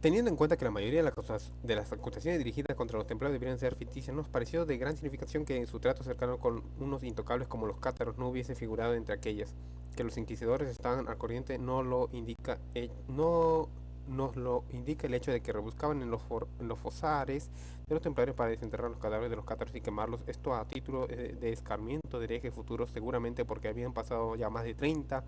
Teniendo en cuenta que la mayoría de las acusaciones dirigidas contra los templarios deberían ser ficticias, nos pareció de gran significación que en su trato cercano con unos intocables como los cátaros no hubiese figurado entre aquellas. Que los inquisidores estaban al corriente no nos lo indica el hecho de que rebuscaban en los fosares de los templarios para desenterrar los cadáveres de los cátaros y quemarlos, esto a título de escarmiento de herejes futuros, seguramente porque habían pasado ya más de 30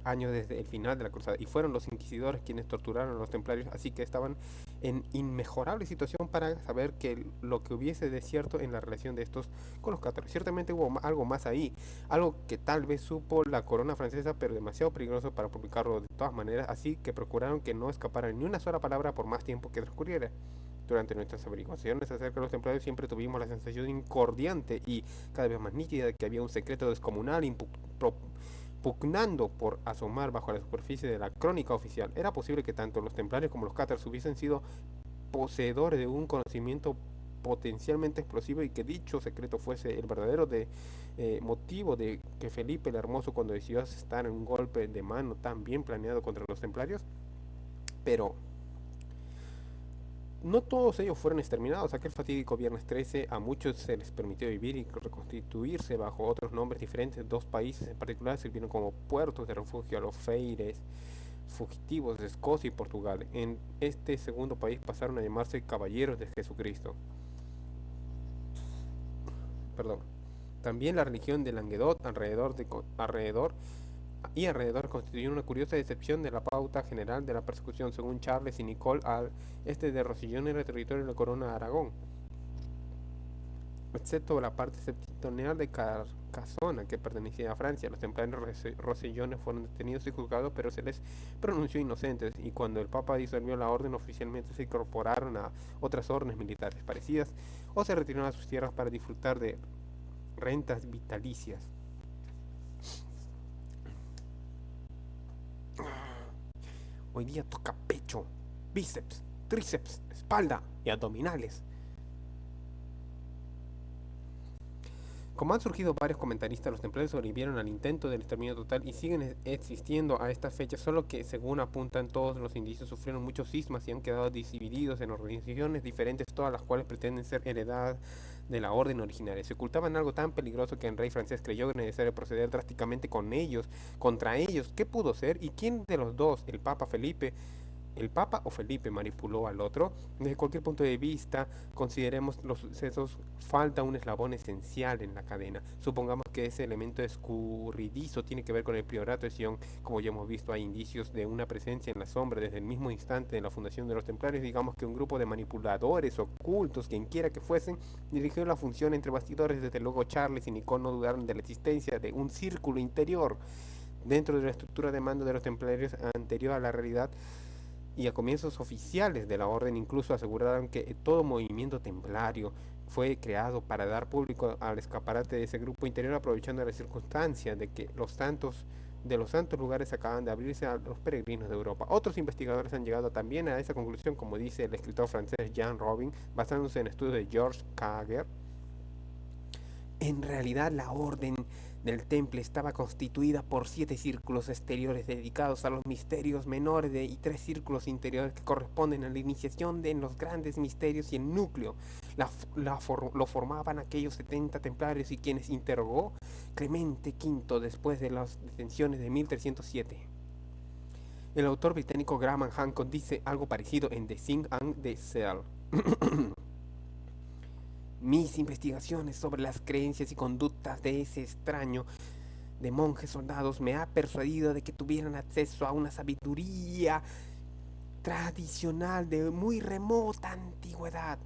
años desde el final de la cruzada, y fueron los inquisidores quienes torturaron a los templarios, así que estaban en inmejorable situación para saber que lo que hubiese de cierto en la relación de estos con los cátaros. Ciertamente hubo algo más ahí, algo que tal vez supo la corona francesa, pero demasiado peligroso para publicarlo de todas maneras, así que procuraron que no escapara ni una sola palabra por más tiempo que transcurriera. Durante nuestras averiguaciones acerca de los templarios siempre tuvimos la sensación incordiante y cada vez más nítida de que había un secreto descomunal pugnando por asomar bajo la superficie de la crónica oficial. Era posible que tanto los templarios como los cátaros hubiesen sido poseedores de un conocimiento potencialmente explosivo y que dicho secreto fuese el verdadero motivo de que Felipe el Hermoso, cuando decidió asestar en un golpe de mano tan bien planeado contra los templarios. Pero no todos ellos fueron exterminados. Aquel fatídico viernes 13 a muchos se les permitió vivir y reconstituirse bajo otros nombres diferentes. Dos países en particular sirvieron como puertos de refugio a los feires fugitivos de Escocia y Portugal. En este segundo país pasaron a llamarse Caballeros de Jesucristo. Perdón. También la religión de Languedoc alrededor constituyó una curiosa excepción de la pauta general de la persecución. Según Charles y Nicole, al este de Rosellón era territorio de la corona de Aragón, excepto la parte septentrional de Carcassona, que pertenecía a Francia. Los templarios rosellones fueron detenidos y juzgados, pero se les pronunció inocentes, y cuando el Papa disolvió la orden, oficialmente se incorporaron a otras órdenes militares parecidas o se retiraron a sus tierras para disfrutar de rentas vitalicias. Hoy día toca pecho, bíceps, tríceps, espalda y abdominales. Como han surgido varios comentaristas, los templarios sobrevivieron al intento del exterminio total y siguen existiendo a esta fecha, solo que, según apuntan todos los indicios, sufrieron muchos cismas y han quedado divididos en organizaciones diferentes, todas las cuales pretenden ser heredadas de la orden originaria. Se ocultaban algo tan peligroso que el rey francés creyó necesario proceder drásticamente contra ellos. ¿Qué pudo ser? ¿Y quién de los dos, el Papa Felipe el Papa o Felipe manipuló al otro. Desde cualquier punto de vista, consideremos los sucesos, falta un eslabón esencial en la cadena. Supongamos que ese elemento escurridizo tiene que ver con el priorato de Sion. Como ya hemos visto, hay indicios de una presencia en la sombra desde el mismo instante de la fundación de los templarios. Digamos que un grupo de manipuladores ocultos, quien quiera que fuesen, dirigió la función entre bastidores. Desde luego Charles y Nicole no dudaron de la existencia de un círculo interior dentro de la estructura de mando de los templarios anterior a la realidad, y a comienzos oficiales de la orden incluso aseguraron que todo movimiento templario fue creado para dar público al escaparate de ese grupo interior, aprovechando la circunstancia de que los santos lugares acaban de abrirse a los peregrinos de Europa. Otros investigadores han llegado también a esa conclusión, como dice el escritor francés Jean Robin, basándose en estudios de Georges Cager. En realidad, la orden del temple estaba constituida por 7 círculos exteriores dedicados a los misterios menores y 3 círculos interiores que corresponden a la iniciación de los grandes misterios, y el núcleo lo formaban aquellos 70 templarios y quienes interrogó Clemente V después de las detenciones de 1307. El autor británico Graham Hancock dice algo parecido en The Thing and the Cell. Mis investigaciones sobre las creencias y conductas de ese extraño de monjes soldados me ha persuadido de que tuvieran acceso a una sabiduría tradicional de muy remota antigüedad.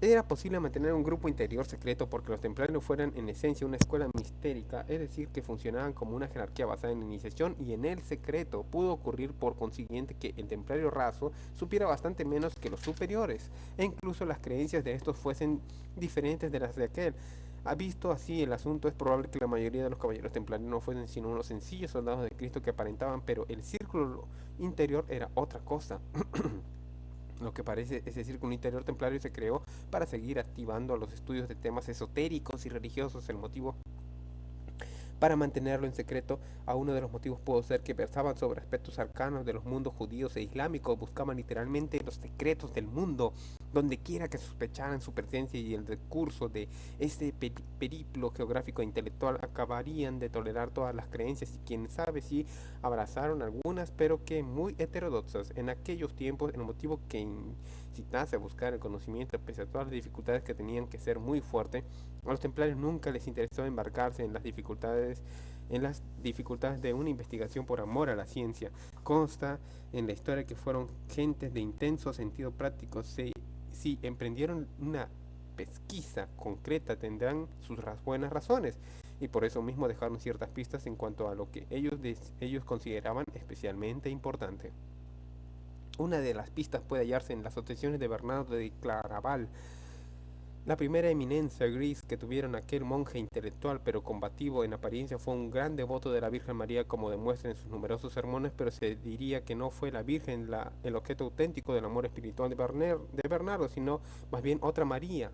Era posible mantener un grupo interior secreto porque los templarios fueran en esencia una escuela mistérica, es decir, que funcionaban como una jerarquía basada en iniciación y en el secreto. Pudo ocurrir por consiguiente que el templario raso supiera bastante menos que los superiores, e incluso las creencias de estos fuesen diferentes de las de aquel. Ha visto así el asunto, es probable que la mayoría de los caballeros templarios no fuesen sino unos sencillos soldados de Cristo que aparentaban, pero el círculo interior era otra cosa. Lo que parece, ese círculo interior templario se creó para seguir activando los estudios de temas esotéricos y religiosos. El motivo para mantenerlo en secreto, a uno de los motivos pudo ser que versaban sobre aspectos arcanos de los mundos judíos e islámicos, buscaban literalmente los secretos del mundo, donde quiera que sospecharan su presencia, y el recurso de este periplo geográfico e intelectual acabarían de tolerar todas las creencias, y quién sabe si abrazaron algunas, pero que muy heterodoxas. En aquellos tiempos, el motivo que incitase a buscar el conocimiento, pese a todas las dificultades que tenían que ser muy fuerte, a los templarios nunca les interesó embarcarse en las dificultades de una investigación por amor a la ciencia. Consta en la historia que fueron gentes de intenso sentido práctico. Si emprendieron una pesquisa concreta, tendrán sus buenas razones, y por eso mismo dejaron ciertas pistas en cuanto a lo que ellos consideraban especialmente importante. Una de las pistas puede hallarse en las obsesiones de Bernardo de Claraval, la primera eminencia gris que tuvieron aquel monje intelectual pero combativo en apariencia. Fue un gran devoto de la Virgen María, como demuestra en sus numerosos sermones, pero se diría que no fue la Virgen el objeto auténtico del amor espiritual de Bernardo, sino más bien otra María,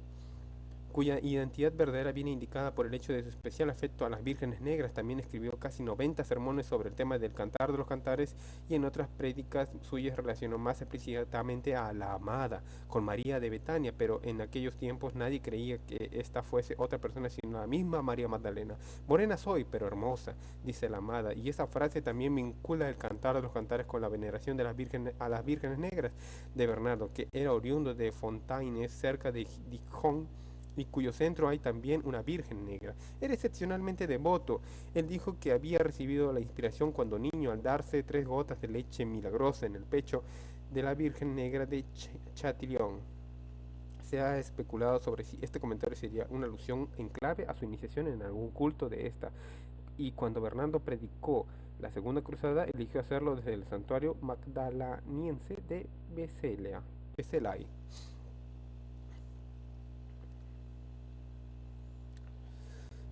cuya identidad verdadera viene indicada por el hecho de su especial afecto a las vírgenes negras. También escribió casi 90 sermones sobre el tema del cantar de los cantares, y en otras prédicas suyas relacionó más explícitamente a la amada con María de Betania, pero en aquellos tiempos nadie creía que esta fuese otra persona sino la misma María Magdalena. Morena soy, pero hermosa, dice la amada, y esa frase también vincula el cantar de los cantares con la veneración de las vírgenes, a las vírgenes negras de Bernardo, que era oriundo de Fontaines, cerca de Dijon, y cuyo centro hay también una Virgen negra. Era excepcionalmente devoto. Él dijo que había recibido la inspiración cuando niño al darse 3 gotas de leche milagrosa en el pecho de la Virgen negra de Chatillon. Se ha especulado sobre si este comentario sería una alusión en clave a su iniciación en algún culto de esta, y cuando Bernardo predicó la segunda cruzada, eligió hacerlo desde el santuario magdaleniense de Becelay.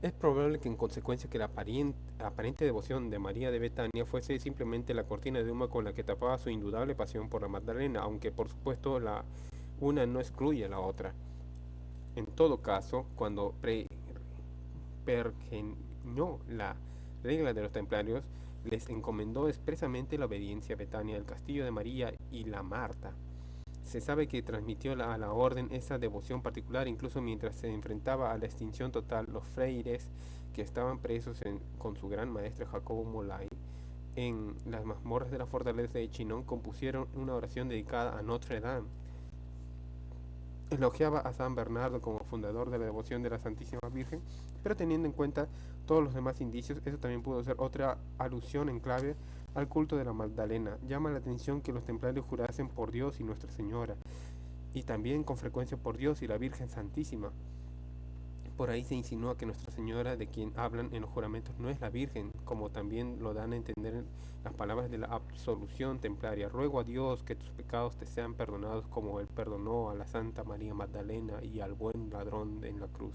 Es probable que en consecuencia que la aparente devoción de María de Betania fuese simplemente la cortina de humo con la que tapaba su indudable pasión por la Magdalena, aunque por supuesto la una no excluye a la otra. En todo caso, cuando pergeñó la regla de los templarios, les encomendó expresamente la obediencia a Betania, el castillo de María y la Marta. Se sabe que transmitió a la orden esa devoción particular incluso mientras se enfrentaba a la extinción total. Los freires que estaban presos con su gran maestro Jacobo Molay en las mazmorras de la fortaleza de Chinon compusieron una oración dedicada a Notre Dame. Elogiaba a San Bernardo como fundador de la devoción de la Santísima Virgen, pero teniendo en cuenta todos los demás indicios, eso también pudo ser otra alusión en clave al culto de la Magdalena. Llama la atención que los templarios jurasen por Dios y Nuestra Señora, y también con frecuencia por Dios y la Virgen Santísima. Por ahí se insinúa que Nuestra Señora, de quien hablan en los juramentos, no es la Virgen, como también lo dan a entender las palabras de la absolución templaria. Ruego a Dios que tus pecados te sean perdonados como Él perdonó a la Santa María Magdalena y al buen ladrón en la cruz.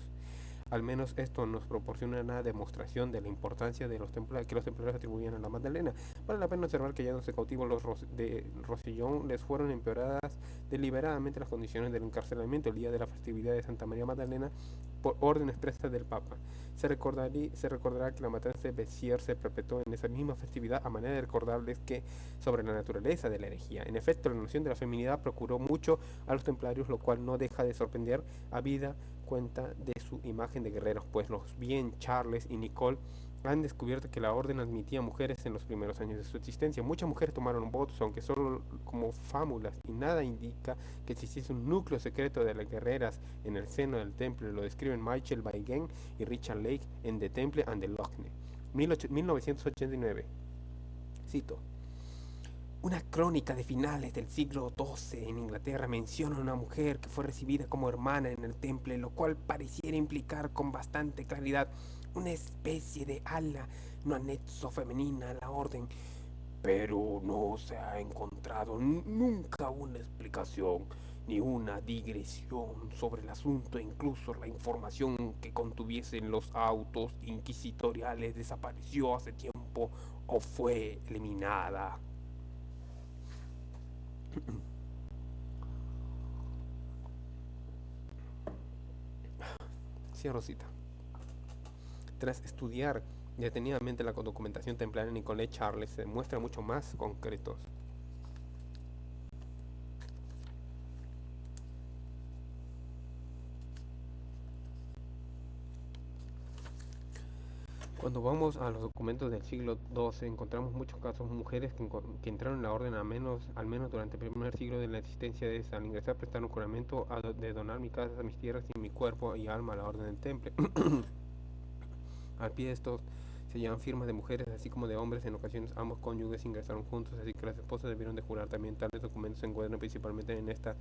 Al menos esto nos proporciona una demostración de la importancia de que los templarios atribuían a la Magdalena. Vale la pena observar que ya en los cautivos de Rosellón les fueron empeoradas deliberadamente las condiciones del encarcelamiento el día de la festividad de Santa María Magdalena por orden expresa del Papa. Se recordará que la matanza de Bessières se perpetuó en esa misma festividad a manera de recordarles que sobre la naturaleza de la herejía. En efecto, la noción de la feminidad procuró mucho a los templarios, lo cual no deja de sorprender a vida cuenta de su imagen de guerreros, pues los bien Charles y Nicole han descubierto que la orden admitía mujeres en los primeros años de su existencia. Muchas mujeres tomaron votos, aunque solo como fábulas, y nada indica que existiese un núcleo secreto de las guerreras en el seno del temple. Lo describen Michel Baillen y Richard Lake en The Temple and the Lochne, 1989. Cito: una crónica de finales del siglo XII en Inglaterra menciona a una mujer que fue recibida como hermana en el temple, lo cual pareciera implicar con bastante claridad una especie de ala, no anexo femenina a la orden, pero no se ha encontrado nunca una explicación ni una digresión sobre el asunto. Incluso la información que contuviesen los autos inquisitoriales desapareció hace tiempo o fue eliminada. Cierro cita. Tras estudiar detenidamente la documentación templaria, Nicolet Charles se muestra mucho más concretos. Cuando vamos a los documentos del siglo XII, encontramos muchos casos de mujeres que entraron en la orden al menos durante el primer siglo de la existencia de esta. Al ingresar prestaron juramento de donar mi casa, mis tierras y mi cuerpo y alma a la orden del temple. Al pie de estos se llevan firmas de mujeres así como de hombres. En ocasiones ambos cónyuges ingresaron juntos, así que las esposas debieron de jurar también. Tales documentos se encuentran principalmente en esta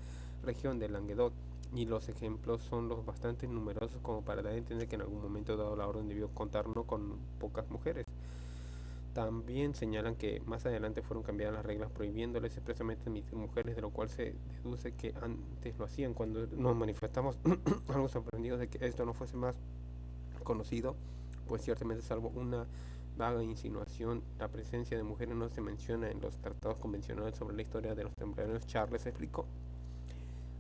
región de Languedoc, y los ejemplos son los bastante numerosos como para dar a entender que en algún momento dado la orden debió contar no con pocas mujeres. También señalan que más adelante fueron cambiadas las reglas prohibiéndoles expresamente admitir mujeres, de lo cual se deduce que antes lo hacían. Cuando nos manifestamos algo sorprendidos de que esto no fuese más conocido, pues ciertamente, salvo una vaga insinuación, la presencia de mujeres no se menciona en los tratados convencionales sobre la historia de los templarios. Charles explicó: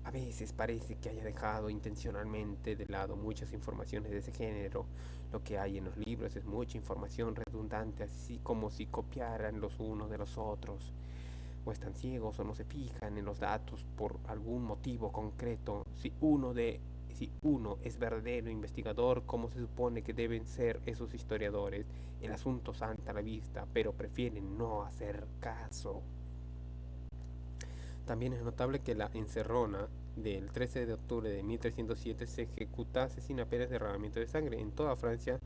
a veces parece que haya dejado intencionalmente de lado muchas informaciones de ese género. Lo que hay en los libros es mucha información redundante, así como si copiaran los unos de los otros, o están ciegos o no se fijan en los datos por algún motivo concreto. Si uno es verdadero investigador, como se supone que deben ser esos historiadores, el asunto salta a la vista, pero prefieren no hacer caso. También es notable que la encerrona del 13 de octubre de 1307 se ejecutase sin apenas derramamiento de sangre. En toda Francia,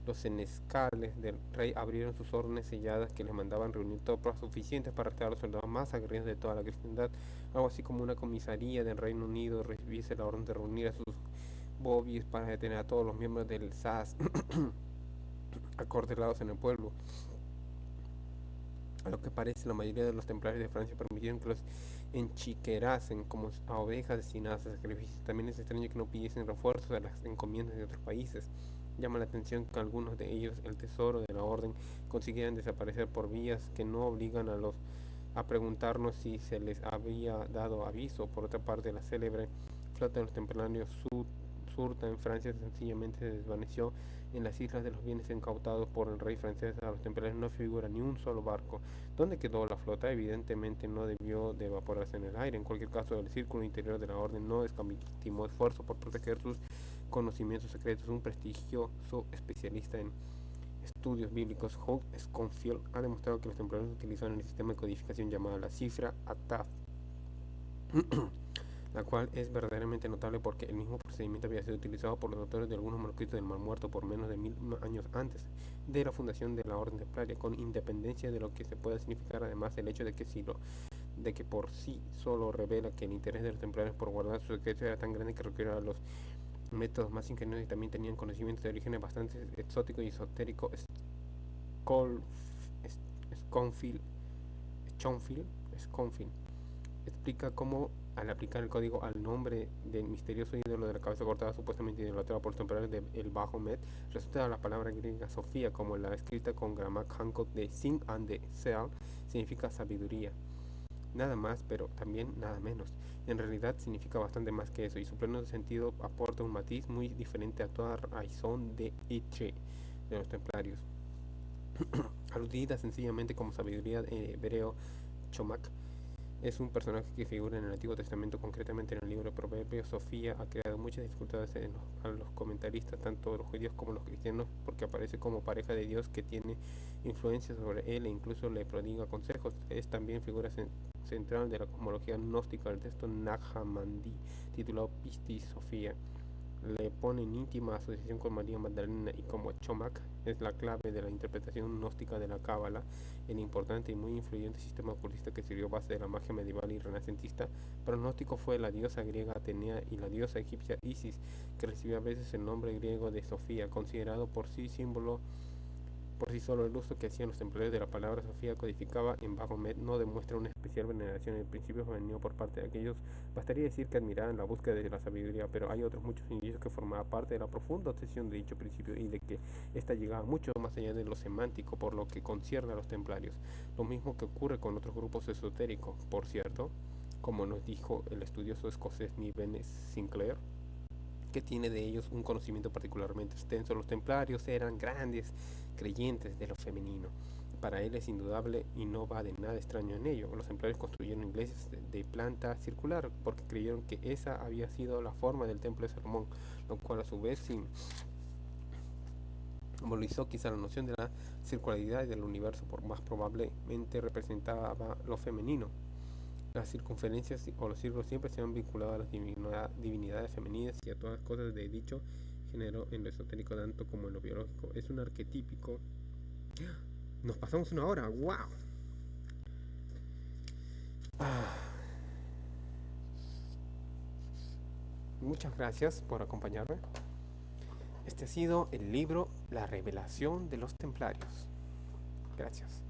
los senescales del rey abrieron sus órdenes selladas que les mandaban reunir tropas suficientes para arrestar a los soldados más aguerridos de toda la cristiandad, algo así como una comisaría del Reino Unido recibiese la orden de reunir a sus bobbies para detener a todos los miembros del SAS acorralados en el pueblo. A lo que parece, la mayoría de los templarios de Francia permitieron que los enchiquerasen como a ovejas destinadas a sacrificios. También es extraño que no pidiesen refuerzos a las encomiendas de otros países. Llama la atención que algunos de ellos, el tesoro de la orden, consiguieran desaparecer por vías que no obligan a preguntarnos si se les había dado aviso. Por otra parte, la célebre flota de los templarios surta en Francia sencillamente se desvaneció en las islas de los bienes incautados por el rey francés. A los templarios no figura ni un solo barco. ¿Dónde quedó la flota? Evidentemente no debió de evaporarse en el aire. En cualquier caso, el círculo interior de la orden no escatimó esfuerzo por proteger sus conocimientos secretos. Un prestigioso especialista en estudios bíblicos, Holt Schoenfield ha demostrado que los templarios utilizaron el sistema de codificación llamado la cifra Ataf, la cual es verdaderamente notable porque el mismo procedimiento había sido utilizado por los autores de algunos manuscritos del Mar Muerto por menos de 1000 años antes de la fundación de la Orden Templaria, con independencia de lo que se pueda significar. Además, el hecho de que por sí solo revela que el interés de los templarios por guardar su secreto era tan grande que requirió a los métodos más ingeniosos y también tenían conocimientos de orígenes bastante exóticos y esotéricos. Schoenfield, Schoenfield explica cómo al aplicar el código al nombre del misterioso ídolo de la cabeza cortada supuestamente idolatrado por los templarios del Bajo Med, resulta la palabra griega Sofía, como la escrita con Gramac Hancock de Sing and the Seal, significa sabiduría. Nada más, pero también nada menos. En realidad significa bastante más que eso, y su pleno sentido aporta un matiz muy diferente a toda razón de Itre de los templarios. Aludida sencillamente como sabiduría hebreo, Chomac es un personaje que figura en el Antiguo Testamento, concretamente en el libro de Proverbios. Sofía ha creado muchas dificultades a los comentaristas, tanto los judíos como los cristianos, porque aparece como pareja de Dios que tiene influencia sobre él e incluso le prodiga consejos. Es también figura central de la cosmología gnóstica del texto Nag Hammadi, titulado Pistis Sofía. Le pone en íntima asociación con María Magdalena y como Chomac es la clave de la interpretación gnóstica de la Cábala, el importante y muy influyente sistema ocultista que sirvió base de la magia medieval y renacentista. Para el gnóstico fue la diosa griega Atenea y la diosa egipcia Isis, que recibió a veces el nombre griego de Sofía, considerado por sí símbolo. Por sí solo el uso que hacían los templarios de la palabra Sofía codificada en Bajo Med no demuestra una especial veneración en principio femenino por parte de aquellos. Bastaría decir que admiraban la búsqueda de la sabiduría, pero hay otros muchos indicios que formaban parte de la profunda obsesión de dicho principio y de que ésta llegaba mucho más allá de lo semántico por lo que concierne a los templarios. Lo mismo que ocurre con otros grupos esotéricos, por cierto, como nos dijo el estudioso escocés Niven Sinclair, que tiene de ellos un conocimiento particularmente extenso. Los templarios eran grandes creyentes de lo femenino. Para él es indudable y no va de nada extraño en ello. Los templarios construyeron iglesias de planta circular porque creyeron que esa había sido la forma del templo de Salomón, lo cual a su vez simbolizó quizá la noción de la circularidad del universo, por más probablemente representaba lo femenino. Las circunferencias o los círculos siempre se han vinculado a las divinidades femeninas y a todas las cosas de dicho género en lo esotérico tanto como en lo biológico. Es un arquetípico. Nos pasamos una hora, wow. Muchas gracias por acompañarme. Este ha sido el libro La revelación de los templarios. Gracias.